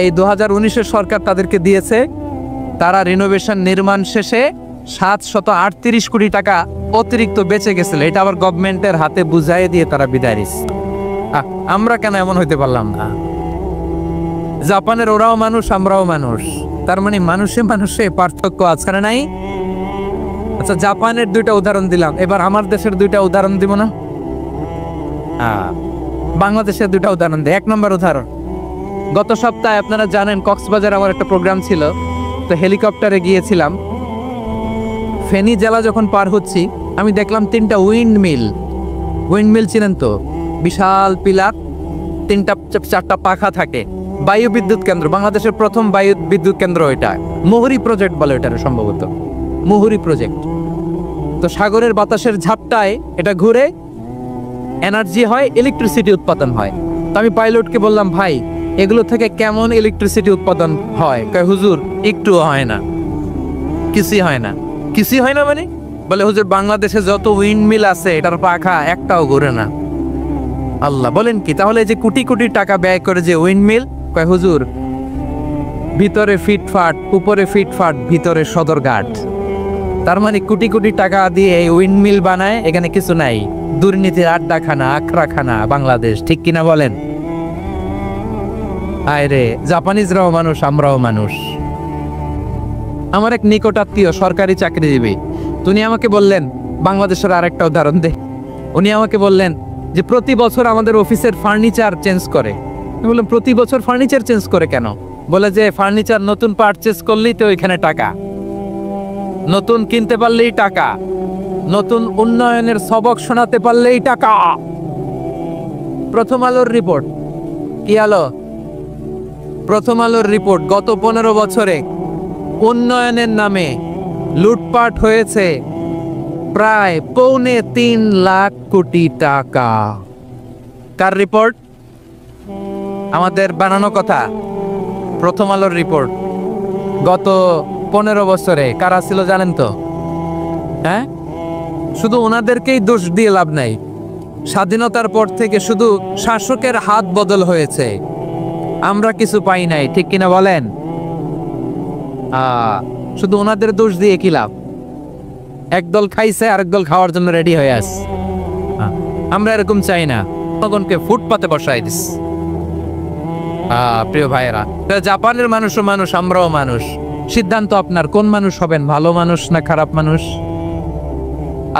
এই 2019-এর সরকার তাদেরকে দিয়েছে। তারা রিনোভেশন নির্মাণ শেষে 738 কোটি টাকা অতিরিক্ত বেঁচে গেছিল, এটা আবার গভর্নমেন্টের হাতে বুঝাই দিয়ে তারা বিদায় নিয়েছে। আমরা কেন এমন হইতে পারলাম না? জাপানের ওরাও মানুষ, আমরাও মানুষ। তার মানে মানুষে মানুষে পার্থক্য আছে না নাই? আচ্ছা, জাপানের 2টা উদাহরণ দিলাম, এবার আমার দেশের 2টা উদাহরণ দিব না? বাংলাদেশের 2টা উদাহরণ দিই। 1 নম্বর উদাহরণ, গত সপ্তাহে আপনারা জানেন কক্সবাজার আমার একটা প্রোগ্রাম ছিল, তো হেলিকপ্টারে গিয়েছিলাম। ফেনী জেলা যখন পার হচ্ছি, আমি দেখলাম 3টা উইন্ডমিল। উইন্ডমিল চিনেন তো? বিশাল পিলার, 3টা 4টা পাখা থাকে। বায়ু বিদ্যুৎ কেন্দ্র, বাংলাদেশের প্রথম বায়ু বিদ্যুৎ কেন্দ্র এটা। মুহুরী প্রজেক্ট বলে এটা, সম্ভবত মুহুরী প্রজেক্ট। তো সাগরের বাতাসের ঝাপটায় এটা ঘুরে এনার্জি হয়, ইলেকট্রিসিটি উৎপাদন হয়। তো আমি পাইলটকে বললাম, ভাই এগুলো থেকে কেমন ইলেকট্রিসিটি উৎপাদন হয়? কয়, হুজুর একটুও হয় না, কিছুই হয় না। কিছুই হয় না মানে? বলে, হুজুর বাংলাদেশে যত উইন্ডমিল আছে এটার পাখা একটাও ঘুরে না। আল্লাহ, বলেন কি? তাহলে যে কোটি কোটি টাকা ব্যয় করে যে উইন্ডমিল, কয় হুজুর ভিতরে ফিটফাট, উপরে ফিটফাট, ভিতরে সদরঘাট। তার মানে কোটি কোটি টাকা দিয়ে এই উইন্ডমিল বানায়, এখানে কিছু নাই। দুর্নীতির আড্ডাখানা, আখড়াখানা বাংলাদেশ, ঠিক কিনা বলেন? আয় রে, জাপানিজরাও মানুষ, আমরাও মানুষ। আমার এক নিকট আত্মীয় সরকারি চাকরিজীবী, উনি আমাকে বললেন, বাংলাদেশের আরেকটা উদাহরণ দে। উনি আমাকে বললেন যে প্রতি বছর আমাদের অফিসের ফার্নিচার চেঞ্জ করে। আমি বললাম, প্রতি বছর ফার্নিচার চেঞ্জ করে কেন? বলে যে ফার্নিচার নতুন পারচেজ করলেই তো ওইখানে টাকা, নতুন কিনতে পারলেই টাকা, নতুন উন্নয়নের সবক শোনাতে পারলেই টাকা। প্রথম আলোর রিপোর্ট, কি আলো? প্রথম আলোর রিপোর্ট, গত 15 বছরে উন্নয়নের নামে লুটপাট হয়েছে প্রায় 3.25 লাখ কোটি টাকা। কার রিপোর্ট? আমাদের বানানো কথা। প্রথম আলোর রিপোর্ট। গত 15 বছরে কারা ছিল জানেন তো? হ্যাঁ, শুধু ওনাদেরকেই দোষ দিয়ে লাভ নাই। স্বাধীনতার পর থেকে শুধু শাসকের হাত বদল হয়েছে, আমরা কিছু পাই নাই, ঠিক কিনা বলেন? শুধু ওনাদের দোষ দিয়ে কি লাভ? একদল খাইছে, আরেক দল খাওয়ার জন্য রেডি হয়ে আস। আমরা এরকম চাই না, জনগণকে ফুটপাতে বসাই দিস। প্রিয় ভাইয়েরা, জাপানের মানুষও মানুষ, আমরাও মানুষ। সিদ্ধান্ত আপনার, কোন মানুষ হবেন, ভালো মানুষ না খারাপ মানুষ?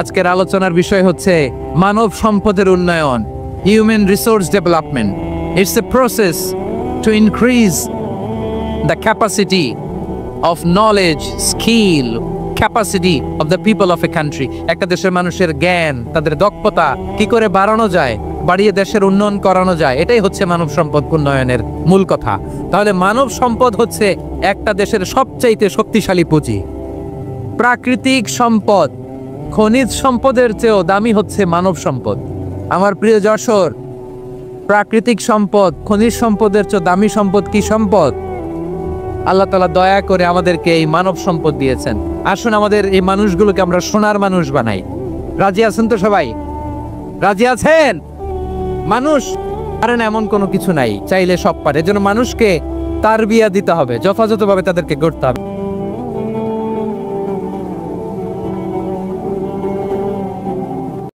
আজকের আলোচনার বিষয় হচ্ছে মানব সম্পদের উন্নয়ন, human resource development. It's a process to increase the capacity of knowledge, skill, capacity of the people of a country. একটা দেশের মানুষের জ্ঞান, তাদের দক্ষতা কি করে বাড়ানো যায়, বাড়িয়ে দেশের উন্নয়ন করানো যায়, এটাই হচ্ছে মানব সম্পদ উন্নয়নের মূল কথা। তাহলে মানব সম্পদ হচ্ছে একটা দেশের সবচাইতে শক্তিশালী পুঁজি। প্রাকৃতিক সম্পদ, খনিজ সম্পদের চেয়েও দামি হচ্ছে মানব সম্পদ। আমার প্রিয় যশোর, প্রাকৃতিক সম্পদ, খনিজ সম্পদের চেয়ে দামি সম্পদ কি সম্পদ? আল্লাহ তাআলা দয়া করে আমাদেরকে এই মানব সম্পদ দিয়েছেন। আসুন আমাদের এই মানুষগুলোকে আমরা সোনার মানুষ বানাই। রাজি আছেন তো সবাই? রাজি আছেন? মানুষ পারেন এমন কোনো কিছু নাই, চাইলে সব পারে। এজন্য মানুষকে তারবিয়া দিতে হবে, যথাযথভাবে তাদেরকে গড়তে হবে।